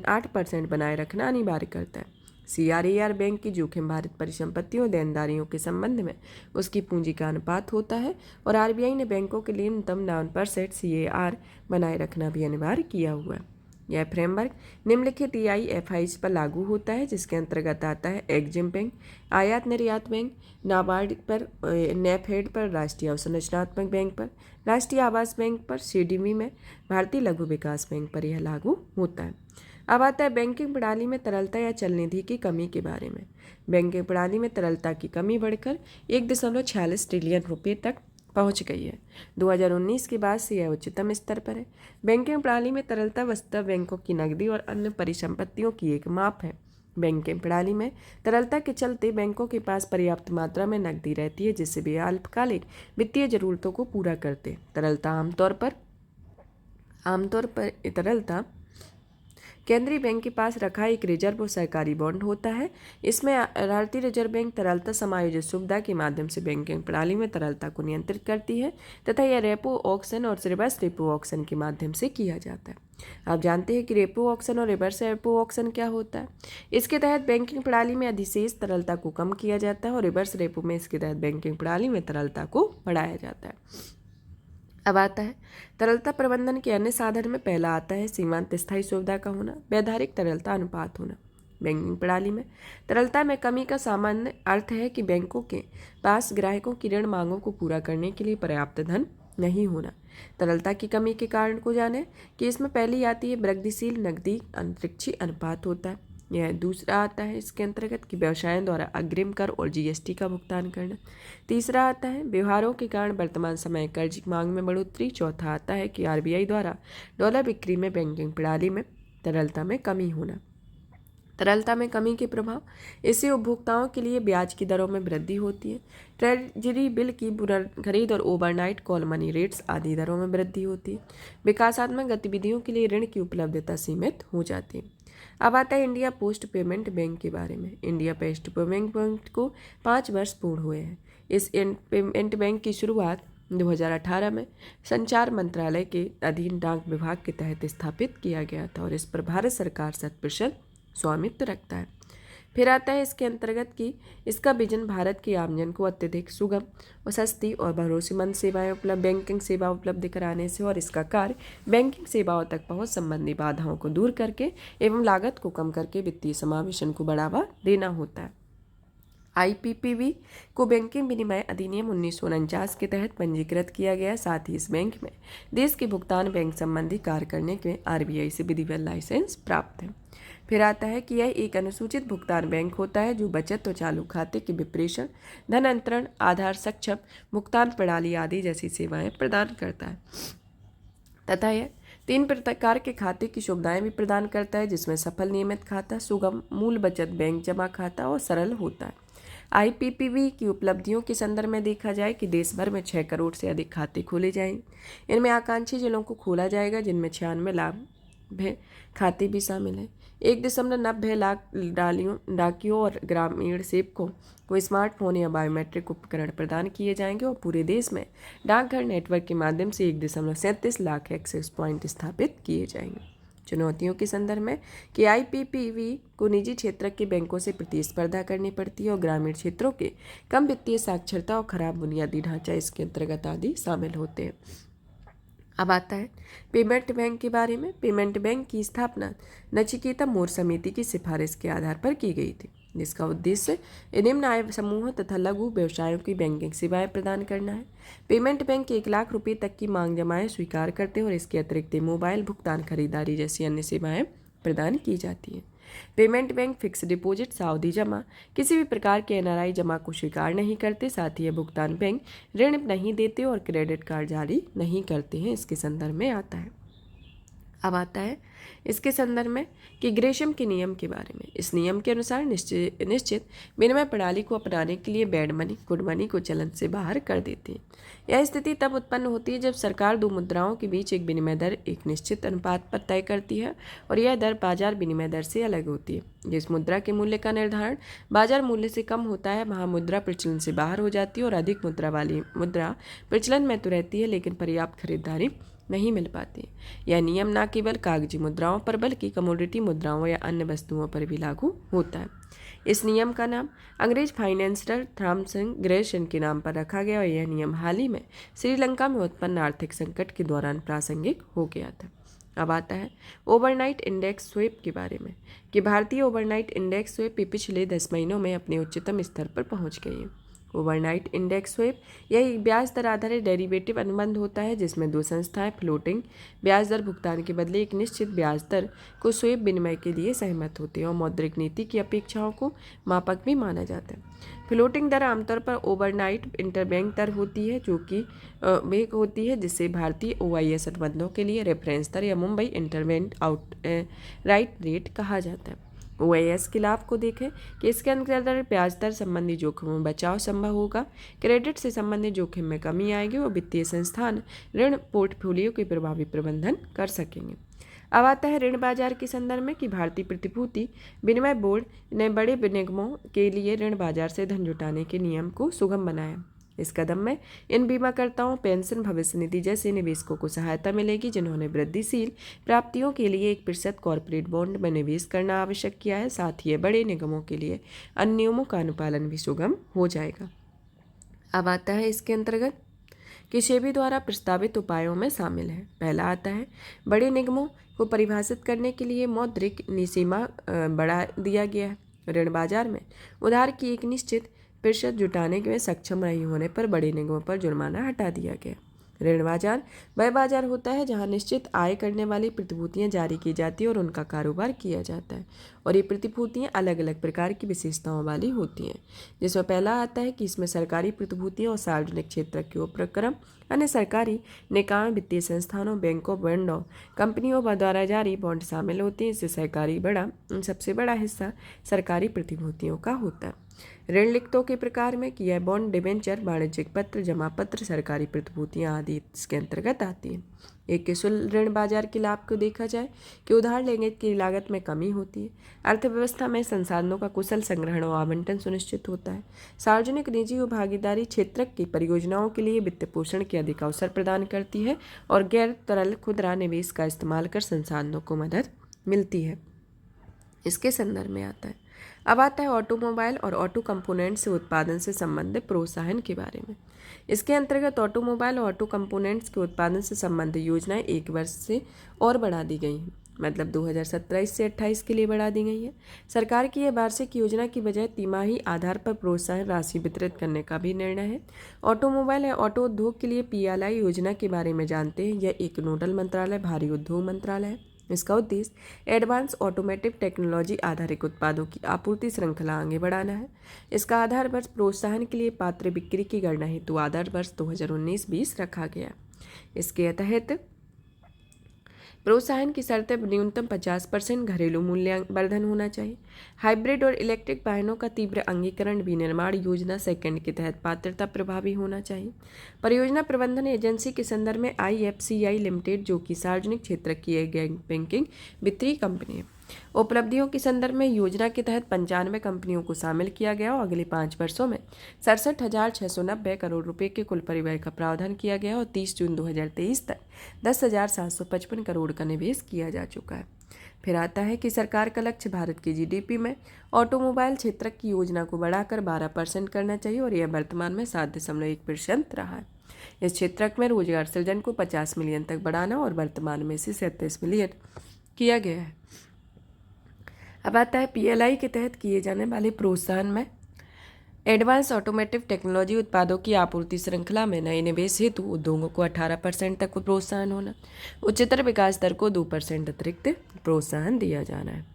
8% बनाए रखना अनिवार्य करता है। CRAR बैंक की जोखिम भारित परिसंपत्तियों देनदारियों के संबंध में उसकी पूंजी का अनुपात होता है और आरबीआई ने बैंकों के लिए न्यूनतम 9% CAR बनाए रखना भी अनिवार्य किया हुआ है। यह फ्रेमवर्क निम्नलिखित EIFIs पर लागू होता है जिसके अंतर्गत आता है एग्जिम बैंक, आयात निर्यात बैंक, नाबार्ड पर, नेफेड पर, राष्ट्रीय अवसंरचनात्मक बैंक पर, राष्ट्रीय आवास बैंक पर, CDB में भारतीय लघु विकास बैंक पर यह लागू होता है। अब आता है बैंकिंग प्रणाली में तरलता या चल निधि की कमी के बारे में। बैंकिंग प्रणाली में तरलता की कमी बढ़कर 1.46 ट्रिलियन रुपये तक पहुंच गई है। 2019 के बाद से यह उच्चतम स्तर पर है। बैंकिंग प्रणाली में तरलता वस्तुतः बैंकों की नकदी और अन्य परिसंपत्तियों की एक माप है। बैंकिंग प्रणाली में तरलता के चलते बैंकों के पास पर्याप्त मात्रा में नकदी रहती है जिससे वे अल्पकालिक वित्तीय जरूरतों को पूरा करते हैं। तरलता आमतौर पर आमतौर पर तरलता केंद्रीय बैंक के पास रखा एक रिजर्व और सरकारी बॉन्ड होता है। इसमें भारतीय रिजर्व बैंक तरलता समायोजित सुविधा के माध्यम से बैंकिंग प्रणाली में तरलता को नियंत्रित करती है तथा यह रेपो ऑक्शन और रिवर्स रेपो ऑक्शन के माध्यम से किया जाता है। आप जानते हैं कि रेपो ऑक्शन और रिवर्स रेपो ऑक्शन क्या होता है। इसके तहत बैंकिंग प्रणाली में अधिशेष तरलता को कम किया जाता है और रिवर्स रेपो में इसके तहत बैंकिंग प्रणाली में तरलता को बढ़ाया जाता है। अब आता है तरलता प्रबंधन के अन्य साधन में पहला आता है सीमांत स्थायी सुविधा का होना, व्यावहारिक तरलता अनुपात होना। बैंकिंग प्रणाली में तरलता में कमी का सामान्य अर्थ है कि बैंकों के पास ग्राहकों की ऋण मांगों को पूरा करने के लिए पर्याप्त धन नहीं होना। तरलता की कमी के कारण को जाने कि इसमें पहली आती है वृद्धिशील नकदी अंतरिक्षी अनुपात होता है। यह दूसरा आता है इसके अंतर्गत कि व्यवसायों द्वारा अग्रिम कर और जीएसटी का भुगतान करना। तीसरा आता है व्यवहारों के कारण वर्तमान समय कर्ज की मांग में बढ़ोतरी। चौथा आता है कि आरबीआई द्वारा डॉलर बिक्री में बैंकिंग प्रणाली में तरलता में कमी होना। तरलता में कमी के प्रभाव, इससे उपभोक्ताओं के लिए ब्याज की दरों में वृद्धि होती है। ट्रेजरी बिल की खरीद और ओवरनाइट कॉल मनी रेट्स आदि दरों में वृद्धि होती है। विकासात्मक गतिविधियों के लिए ऋण की उपलब्धता सीमित हो जाती है। अब आता है इंडिया पोस्ट पेमेंट बैंक के बारे में। इंडिया पोस्ट पेमेंट बैंक को 5 वर्ष पूर्ण हुए हैं। इस पेमेंट बैंक की शुरुआत 2018 में संचार मंत्रालय के अधीन डाक विभाग के तहत स्थापित किया गया था और इस पर भारत सरकार 100% स्वामित्व रखता है। फिर आता है इसके अंतर्गत कि इसका विजन भारत के आमजन को अत्यधिक सुगम और सस्ती और भरोसेमंद सेवाएं उपलब्ध बैंकिंग सेवा उपलब्ध कराने से और इसका कार्य बैंकिंग सेवाओं तक पहुंच संबंधी बाधाओं को दूर करके एवं लागत को कम करके वित्तीय समावेशन को बढ़ावा देना होता है। आईपीपीबी को बैंकिंग विनिमय अधिनियम 1949 के तहत पंजीकृत किया गया। साथ ही इस बैंक में देश के भुगतान बैंक संबंधी कार्य करने के आरबीआई से विधिवत लाइसेंस प्राप्त है। फिर आता है कि यह एक अनुसूचित भुगतान बैंक होता है जो बचत और चालू खाते के विप्रेषण, धन अंतरण, आधार सक्षम भुगतान प्रणाली आदि जैसी सेवाएं प्रदान करता है तथा यह 3 प्रकार के खाते की सुविधाएं भी प्रदान करता है जिसमें सफल नियमित खाता, सुगम मूल बचत बैंक जमा खाता और सरल होता है। आईपीपीबी की उपलब्धियों के संदर्भ में देखा जाए कि देश भर में 6 करोड़ से अधिक खाते खोले जाएंगे। इनमें आकांक्षी जिलों को खोला जाएगा जिनमें 96 लाख खाते भी शामिल हैं। 1.90 लाख डाकियों और ग्रामीण सेवकों को स्मार्टफोन या बायोमेट्रिक उपकरण प्रदान किए जाएंगे और पूरे देश में डाकघर नेटवर्क के माध्यम से 1.37 लाख एक्सेस पॉइंट स्थापित किए जाएंगे। चुनौतियों के संदर्भ में कि आईपीपीबी को निजी क्षेत्र के बैंकों से प्रतिस्पर्धा करनी पड़ती है और ग्रामीण क्षेत्रों के कम वित्तीय साक्षरता और खराब बुनियादी ढांचा इसके अंतर्गत आदि शामिल होते हैं। अब आता है पेमेंट बैंक के बारे में। पेमेंट बैंक की स्थापना नचिकेता मोर समिति की सिफारिश के आधार पर की गई थी जिसका उद्देश्य निम्न आय समूहों तथा लघु व्यवसायों की बैंकिंग सेवाएं प्रदान करना है। पेमेंट बैंक 1 लाख रुपए तक की मांग जमाएं स्वीकार करते हैं और इसके अतिरिक्त मोबाइल भुगतान खरीदारी जैसी अन्य सेवाएं प्रदान की जाती हैं। पेमेंट बैंक फिक्स डिपॉजिट, सावधि जमा, किसी भी प्रकार के एनआरआई जमा को स्वीकार नहीं करते। साथ ही यह भुगतान बैंक ऋण नहीं देते और क्रेडिट कार्ड जारी नहीं करते हैं। इसके संदर्भ में आता है। अब आता है इसके संदर्भ में कि ग्रेशम के नियम के बारे में। इस नियम के अनुसार निश्चित विनिमय प्रणाली को अपनाने के लिए बैड मनी गुड मनी को चलन से बाहर कर देती है। यह स्थिति तब उत्पन्न होती है जब सरकार 2 मुद्राओं के बीच एक विनिमय दर एक निश्चित अनुपात पर तय करती है और यह दर बाजार विनिमय दर से अलग होती है। जिस मुद्रा के मूल्य का निर्धारण बाजार मूल्य से कम होता है वहाँ मुद्रा प्रचलन से बाहर हो जाती है और अधिक मुद्रा वाली मुद्रा प्रचलन में तो रहती है लेकिन पर्याप्त खरीदारी नहीं मिल पाती। यह नियम न केवल कागजी मुद्राओं पर बल्कि कमोडिटी मुद्राओं या अन्य वस्तुओं पर भी लागू होता है। इस नियम का नाम अंग्रेज फाइनेंसर थॉमसन ग्रेशन के नाम पर रखा गया और यह नियम हाल ही में श्रीलंका में उत्पन्न आर्थिक संकट के दौरान प्रासंगिक हो गया था। अब आता है ओवरनाइट इंडेक्स स्वेप के बारे में कि भारतीय ओवरनाइट इंडेक्स स्वेप पिछले 10 महीनों में अपने उच्चतम स्तर पर पहुंच गई है। ओवरनाइट इंडेक्स स्वेप यह एक ब्याज दर आधारित डेरिवेटिव अनुबंध होता है जिसमें 2 संस्थाएं फ्लोटिंग ब्याज दर भुगतान के बदले एक निश्चित ब्याज दर को स्वेप विनिमय के लिए सहमत होते हैं और मौद्रिक नीति की अपेक्षाओं को मापक भी माना जाता है। फ्लोटिंग दर आमतौर पर ओवरनाइट इंटरबैंक दर होती है जो कि एक होती है जिसे भारतीय OIS अनुबंधों के लिए रेफरेंस दर या मुंबई इंटरबैंक राइट रेट कहा जाता है। OAS के लाभ को देखें कि इसके अंतर्गत ब्याज दर संबंधी जोखिमों में बचाव संभव होगा, क्रेडिट से संबंधित जोखिम में कमी आएगी और वित्तीय संस्थान ऋण पोर्टफोलियो के प्रभावी प्रबंधन कर सकेंगे। अब आता है ऋण बाजार के संदर्भ में कि भारतीय प्रतिभूति विनिमय बोर्ड ने बड़े निगमों के लिए ऋण बाजार से धन जुटाने के नियम को सुगम बनाया। इस कदम में इन बीमाकर्ताओं, पेंशन, भविष्य निधि जैसे निवेशकों को सहायता मिलेगी जिन्होंने वृद्धिशील प्राप्तियों के लिए 1% कॉर्पोरेट बॉन्ड में निवेश करना आवश्यक किया है। साथ ही बड़े निगमों के लिए अन्य नियमों का अनुपालन भी सुगम हो जाएगा। अब आता है इसके अंतर्गत कि सेबी द्वारा प्रस्तावित उपायों में शामिल है। पहला आता है बड़े निगमों को परिभाषित करने के लिए मौद्रिक सीमा बढ़ा दिया गया है। ऋण बाजार में उधार की एक निश्चित प्रतिशत जुटाने में सक्षम नहीं होने पर बड़े निगमों पर जुर्माना हटा दिया गया। ऋण बाजार वह बाजार होता है जहां निश्चित आय करने वाली प्रतिभूतियां जारी की जाती है और उनका कारोबार किया जाता है, और ये प्रतिभूतियां अलग अलग प्रकार की विशेषताओं वाली होती हैं, जिसमें पहला आता है कि इसमें सरकारी प्रतिभूतियां और सार्वजनिक क्षेत्र के उपक्रम, अन्य सरकारी निकाय, वित्तीय संस्थानों, बैंकों, बॉन्डों, कंपनियों द्वारा जारी बॉन्ड शामिल होते हैं। इससे सबसे बड़ा हिस्सा सरकारी प्रतिभूतियों का होता है। ऋण लिखतों के प्रकार में कि यह बॉन्ड, डिबेंचर, वाणिज्यिक पत्र, जमा पत्र, सरकारी प्रतिभूतियां आदि इसके अंतर्गत आती हैं। एक कुशल ऋण बाजार के लाभ को देखा जाए कि उधार लेने की लागत में कमी होती है, अर्थव्यवस्था में संसाधनों का कुशल संग्रहण और आवंटन सुनिश्चित होता है, सार्वजनिक, निजी और भागीदारी क्षेत्र की परियोजनाओं के लिए वित्त पोषण के अधिक अवसर प्रदान करती है और गैर तरल खुदरा निवेश का इस्तेमाल कर संसाधनों को मदद मिलती है। इसके संदर्भ में आता है अब आता है ऑटोमोबाइल और ऑटो कंपोनेंट से उत्पादन से संबंधित प्रोत्साहन के बारे में। इसके अंतर्गत ऑटोमोबाइल और ऑटो कंपोनेंट्स के उत्पादन से संबंधित योजनाएं 1 वर्ष से और बढ़ा दी गई हैं, मतलब 2017 से 28 के लिए बढ़ा दी गई है। सरकार की यह वार्षिक योजना की बजाय तिमाही आधार पर प्रोत्साहन राशि वितरित करने का भी निर्णय है। ऑटोमोबाइल या ऑटो उद्योग के लिए PLI योजना के बारे में जानते हैं। यह एक नोडल मंत्रालय भारी उद्योग मंत्रालय है। इसका उद्देश्य एडवांस ऑटोमेटिव टेक्नोलॉजी आधारित उत्पादों की आपूर्ति श्रृंखला आगे बढ़ाना है। इसका आधार वर्ष प्रोत्साहन के लिए पात्र बिक्री की गणना हेतु आधार वर्ष 2019-20 रखा गया। इसके तहत प्रोत्साहन की शर्तें न्यूनतम 50% घरेलू मूल्य वर्धन होना चाहिए। हाइब्रिड और इलेक्ट्रिक वाहनों का तीव्र अंगीकरण विनिर्माण योजना सेकंड के तहत पात्रता प्रभावी होना चाहिए। परियोजना प्रबंधन एजेंसी के संदर्भ में IFCI लिमिटेड, जो कि सार्वजनिक क्षेत्र की एक बैंकिंग वित्तीय कंपनी है। उपलब्धियों के संदर्भ में योजना के तहत 95 कंपनियों को शामिल किया गया और अगले 5 वर्षों में 67,690 करोड़ रुपए के कुल परिव्यय का प्रावधान किया गया और 30 जून 2023 तक 10,755 करोड़ का निवेश किया जा चुका है। फिर आता है कि सरकार का लक्ष्य भारत की GDP में ऑटोमोबाइल क्षेत्र की योजना को बढ़ाकर 12% करना चाहिए और यह वर्तमान में 7.1% रहा है। इस क्षेत्र में रोजगार सृजन को 50 मिलियन तक बढ़ाना और वर्तमान में इसे 37 मिलियन किया गया है। अब आता है PLI के तहत किए जाने वाले प्रोत्साहन में एडवांस ऑटोमेटिव टेक्नोलॉजी उत्पादों की आपूर्ति श्रृंखला में नए निवेश हेतु उद्योगों को 18% तक प्रोत्साहन होना, उच्चतर विकास दर को 2% अतिरिक्त प्रोत्साहन दिया जाना है।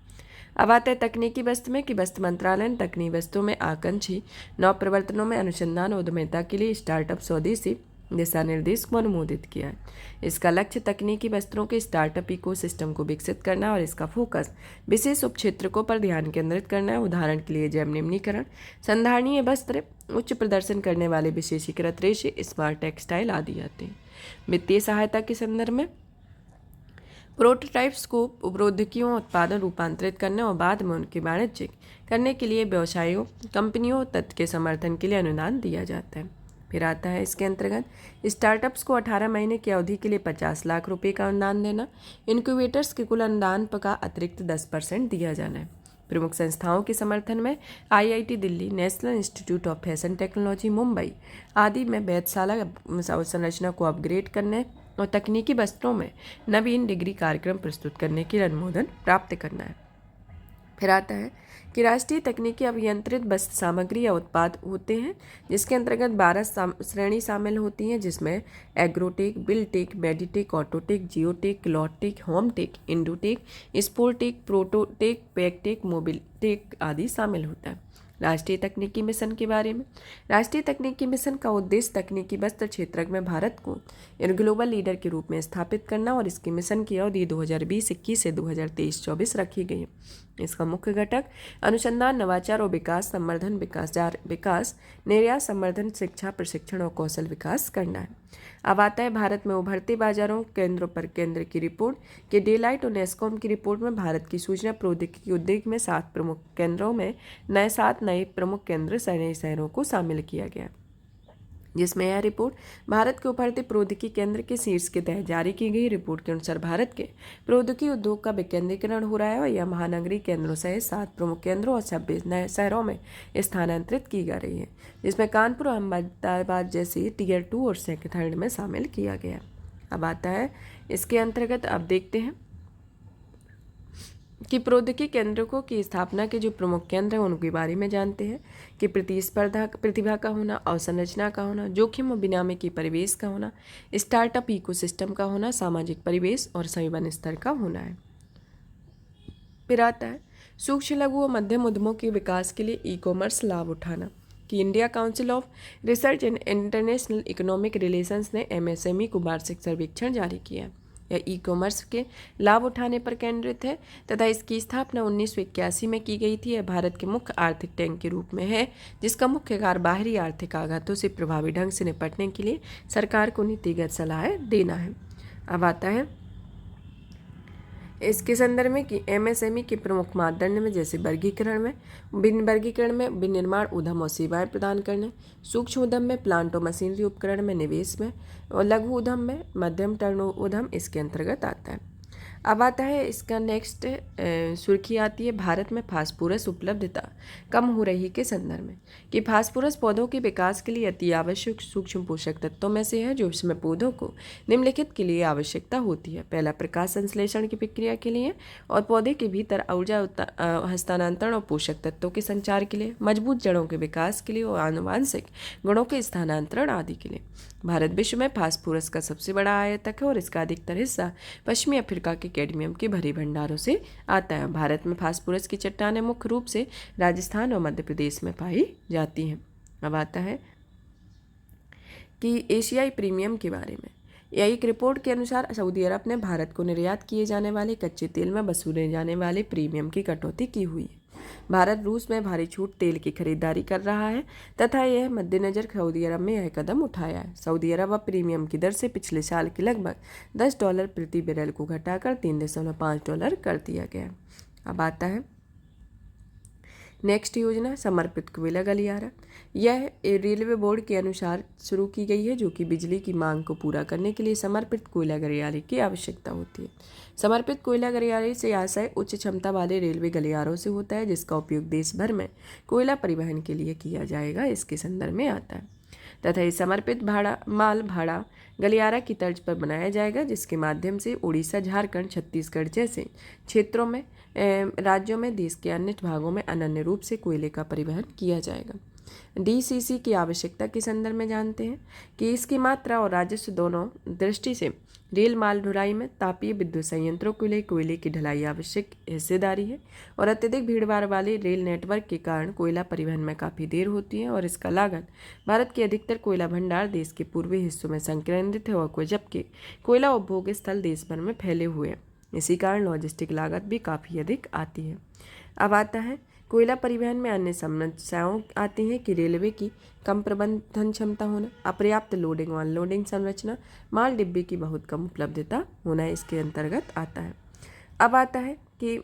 अब आता है तकनीकी वस्तु में कि वस्तु मंत्रालय ने तकनीकी वस्तुओं में आकांक्षी नवप्रवर्तनों में अनुसंधान और उद्यमिता के लिए स्टार्टअप स्वदेशी दिशा निर्देश को अनुमोदित किया है। इसका लक्ष्य तकनीकी वस्त्रों के स्टार्टअप इकोसिस्टम को विकसित करना और इसका फोकस विशेष उपक्षेत्रकों पर ध्यान केंद्रित करना है। उदाहरण के लिए जैव निम्नीकरण, संधारणीय वस्त्र, उच्च प्रदर्शन करने वाले विशेषीकृत रेशे, स्मार्ट टेक्सटाइल आदि आते हैं। वित्तीय सहायता के संदर्भ में प्रोटोटाइप्स को प्रौद्योगिकियों उत्पादन रूपांतरित करने और बाद में उनके वाणिज्यिक करने के लिए व्यवसायों, कंपनियों तत्व के समर्थन के लिए अनुदान दिया जाता है। फिर आता है इसके अंतर्गत स्टार्टअप्स को 18 महीने की अवधि के लिए 50 लाख रुपए का अनुदान देना, इनक्यूबेटर्स के कुल अनुदान का अतिरिक्त 10% दिया जाना है। प्रमुख संस्थाओं के समर्थन में IIT Delhi, national institute of fashion technology Mumbai आदि में वेधशाला अवसंरचना को अपग्रेड करने और तकनीकी वस्त्रों में नवीन डिग्री कार्यक्रम प्रस्तुत करने के लिए अनुमोदन प्राप्त करना है। फिर आता है कि राष्ट्रीय तकनीकी अभियंत्रित वस्त्र सामग्री या उत्पाद होते हैं, जिसके अंतर्गत 12 श्रेणी शामिल होती हैं, जिसमें agrotech, buildtech, meditech, autotech, geotech, clothtech, hometech, indutech, sportech, protech, packtech, mobiltech आदि शामिल होता है। राष्ट्रीय तकनीकी मिशन के बारे में। राष्ट्रीय तकनीकी मिशन का उद्देश्य तकनीकी बस्तर क्षेत्र में भारत को एक ग्लोबल लीडर के रूप में स्थापित करना और इसकी मिशन की अवधि 2020-21 से 2023-24 रखी गई है। इसका मुख्य घटक अनुसंधान, नवाचार और विकास, संवर्धन, विकास, निर्यात, संवर्धन, शिक्षा, प्रशिक्षण और कौशल विकास करना है। अब आता है भारत में उभरते बाजारों केंद्रों पर केंद्र की रिपोर्ट कि डेलाइट और नेस्कॉम की रिपोर्ट में भारत की सूचना प्रौद्योगिकी उद्योग में 7 प्रमुख केंद्रों में 7 नए प्रमुख केंद्र शहरों को शामिल किया गया, जिसमें यह रिपोर्ट भारत के उभरते प्रौद्योगिकी केंद्र के शीर्ष के तहत जारी की गई। रिपोर्ट के अनुसार भारत के प्रौद्योगिकी उद्योग का विकेंद्रीकरण हो रहा है और यह महानगरीय केंद्रों सहित 7 प्रमुख केंद्रों और 26 नए शहरों में स्थानांतरित की जा रही है, जिसमें कानपुर, अहमदाबाद जैसी टीयर 2 और थर्ड में शामिल किया गया। अब आता है इसके अंतर्गत अब देखते हैं कि प्रौद्योगिकी केंद्रों की स्थापना के जो प्रमुख केंद्र हैं उनके बारे में जानते हैं कि प्रतिभा का होना, अवसंरचना का होना, जोखिम और बेनामी की परिवेश का होना, स्टार्टअप इकोसिस्टम का होना, सामाजिक परिवेश और संवेदन स्तर का होना है। फिर आता है सूक्ष्म, लघु और मध्यम उद्यमों के विकास के लिए ई कॉमर्स लाभ उठाना कि India council of research and international economic relations ने एमएसएमई को वार्षिक सर्वेक्षण जारी किया है। यह ई कॉमर्स के लाभ उठाने पर केंद्रित है तथा इसकी स्थापना 1981 में की गई थी। यह भारत के मुख्य आर्थिक टैंक के रूप में है, जिसका मुख्य कार्य बाहरी आर्थिक आघातों से प्रभावी ढंग से निपटने के लिए सरकार को नीतिगत सलाह देना है। अब आता है इसके संदर्भ में कि एमएसएमई के प्रमुख मापदंड में जैसे वर्गीकरण में विनिर्माण उद्यम और सेवाएं प्रदान करने, सूक्ष्म उद्यम में प्लांट और मशीनरी उपकरण में निवेश में, और लघु उद्यम में मध्यम टर्नओवर उद्यम इसके अंतर्गत आता है। अब आता है इसका नेक्स्ट सुर्खी आती है भारत में फास्फोरस उपलब्धता कम हो रही के संदर्भ में कि फास्फोरस पौधों के विकास के लिए अति आवश्यक सूक्ष्म पोषक तत्वों में से है, जो इसमें पौधों को निम्नलिखित के लिए आवश्यकता होती है। पहला, प्रकाश संश्लेषण की प्रक्रिया के लिए और पौधे के भीतर ऊर्जा हस्तांतरण और पोषक तत्वों के संचार के लिए, मजबूत जड़ों के विकास के लिए और आनुवांशिक गुणों के स्थानांतरण आदि के लिए। भारत विश्व में फास्फोरस का सबसे बड़ा आयातक है और इसका अधिकतर हिस्सा पश्चिमी अफ्रीका के कैडमियम के भरे भंडारों से आता है। भारत में फास्फोरस की चट्टानें मुख्य रूप से राजस्थान और मध्य प्रदेश में पाई जाती हैं। अब आता है कि एशियाई प्रीमियम के बारे में। यह एक रिपोर्ट के अनुसार सऊदी अरब ने भारत को निर्यात किए जाने वाले कच्चे तेल में वसूले जाने वाले प्रीमियम की कटौती की हुई है। भारत रूस में भारी छूट तेल की खरीदारी कर रहा है तथा यह मद्देनजर सऊदी अरब में यह कदम उठाया है। सऊदी अरब अब प्रीमियम की दर से पिछले साल के लगभग $10 प्रति बैरल को घटाकर $3.5 कर दिया गया। अब आता है नेक्स्ट योजना, समर्पित कोयला गलियारा। यह रेलवे बोर्ड के अनुसार शुरू की गई है, जो कि बिजली की मांग को पूरा करने के लिए समर्पित कोयला गलियारे की आवश्यकता होती है। समर्पित कोयला गलियारे से आशय उच्च क्षमता वाले रेलवे गलियारों से होता है, जिसका उपयोग देश भर में कोयला परिवहन के लिए किया जाएगा, इसके संदर्भ में आता है। तथा ये समर्पित माल भाड़ा गलियारा की तर्ज पर बनाया जाएगा, जिसके माध्यम से उड़ीसा, झारखंड, छत्तीसगढ़ जैसे क्षेत्रों में राज्यों में देश के अन्य भागों में अनन्य रूप से कोयले का परिवहन किया जाएगा। डीसीसी की आवश्यकता के संदर्भ में जानते हैं कि इसकी मात्रा और राजस्व दोनों दृष्टि से रेल माल ढुलाई में तापीय विद्युत संयंत्रों के लिए कोयले की ढलाई आवश्यक हिस्सेदारी है और अत्यधिक भीड़भाड़ वाले रेल नेटवर्क के कारण कोयला परिवहन में काफ़ी देर होती है और इसका लागत भारत के अधिकतर कोयला भंडार देश के पूर्वी हिस्सों में संकेंद्रित है और जबकि कोयला उपभोग स्थल देश भर में फैले हुए हैं। इसी कारण लॉजिस्टिक लागत भी काफ़ी अधिक आती है। अब आता है कोयला परिवहन में अन्य समस्याओं आती हैं कि रेलवे की कम प्रबंधन क्षमता होना, अपर्याप्त लोडिंग और अनलोडिंग संरचना, माल डिब्बे की बहुत कम उपलब्धता होना इसके अंतर्गत आता है। अब आता है कि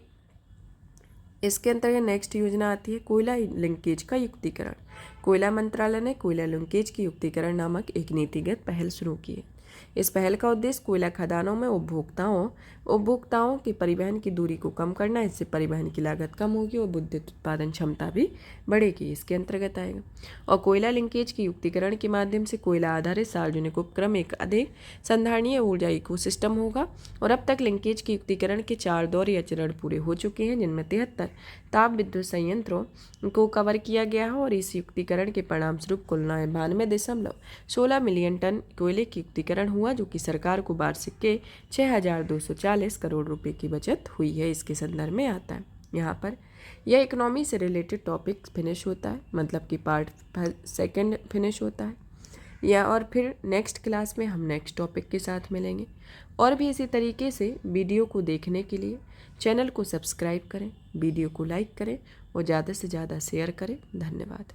इसके अंतर्गत नेक्स्ट योजना आती है कोयला लिंकेज का युक्तिकरण। कोयला मंत्रालय ने कोयला लिंकेज की युक्तिकरण नामक एक नीतिगत पहल शुरू की है। इस पहल का उद्देश्य कोयला खदानों में उपभोक्ताओं के परिवहन की दूरी को कम करना, इससे परिवहन की लागत कम होगी और विद्युत उत्पादन क्षमता भी बढ़ेगी, इसके अंतर्गत आएगा। और कोयला लिंकेज की युक्तिकरण के माध्यम से कोयला आधारित सार्वजनिक उपक्रम एक अधिक संधारणीय ऊर्जा इकोसिस्टम होगा। और अब तक लिंकेज की युक्तिकरण के 4 दौर या चरण पूरे हो चुके हैं, जिनमें 73 ताप विद्युत संयंत्रों को कवर किया गया है और इस युक्तिकरण के परिणाम स्वरूप कुल 92.16 मिलियन टन कोयले की युक्तिकरण हुआ, जो कि सरकार को वार्षिक के 6,240 करोड़ रुपए की बचत हुई है, इसके संदर्भ में आता है। यहाँ पर यह इकोनॉमी से रिलेटेड टॉपिक फिनिश होता है, मतलब कि पार्ट 2 फिनिश होता है। या और फिर नेक्स्ट क्लास में हम नेक्स्ट टॉपिक के साथ मिलेंगे। और भी इसी तरीके से वीडियो को देखने के लिए चैनल को सब्सक्राइब करें, वीडियो को लाइक करें और ज़्यादा से ज़्यादा शेयर करें। धन्यवाद।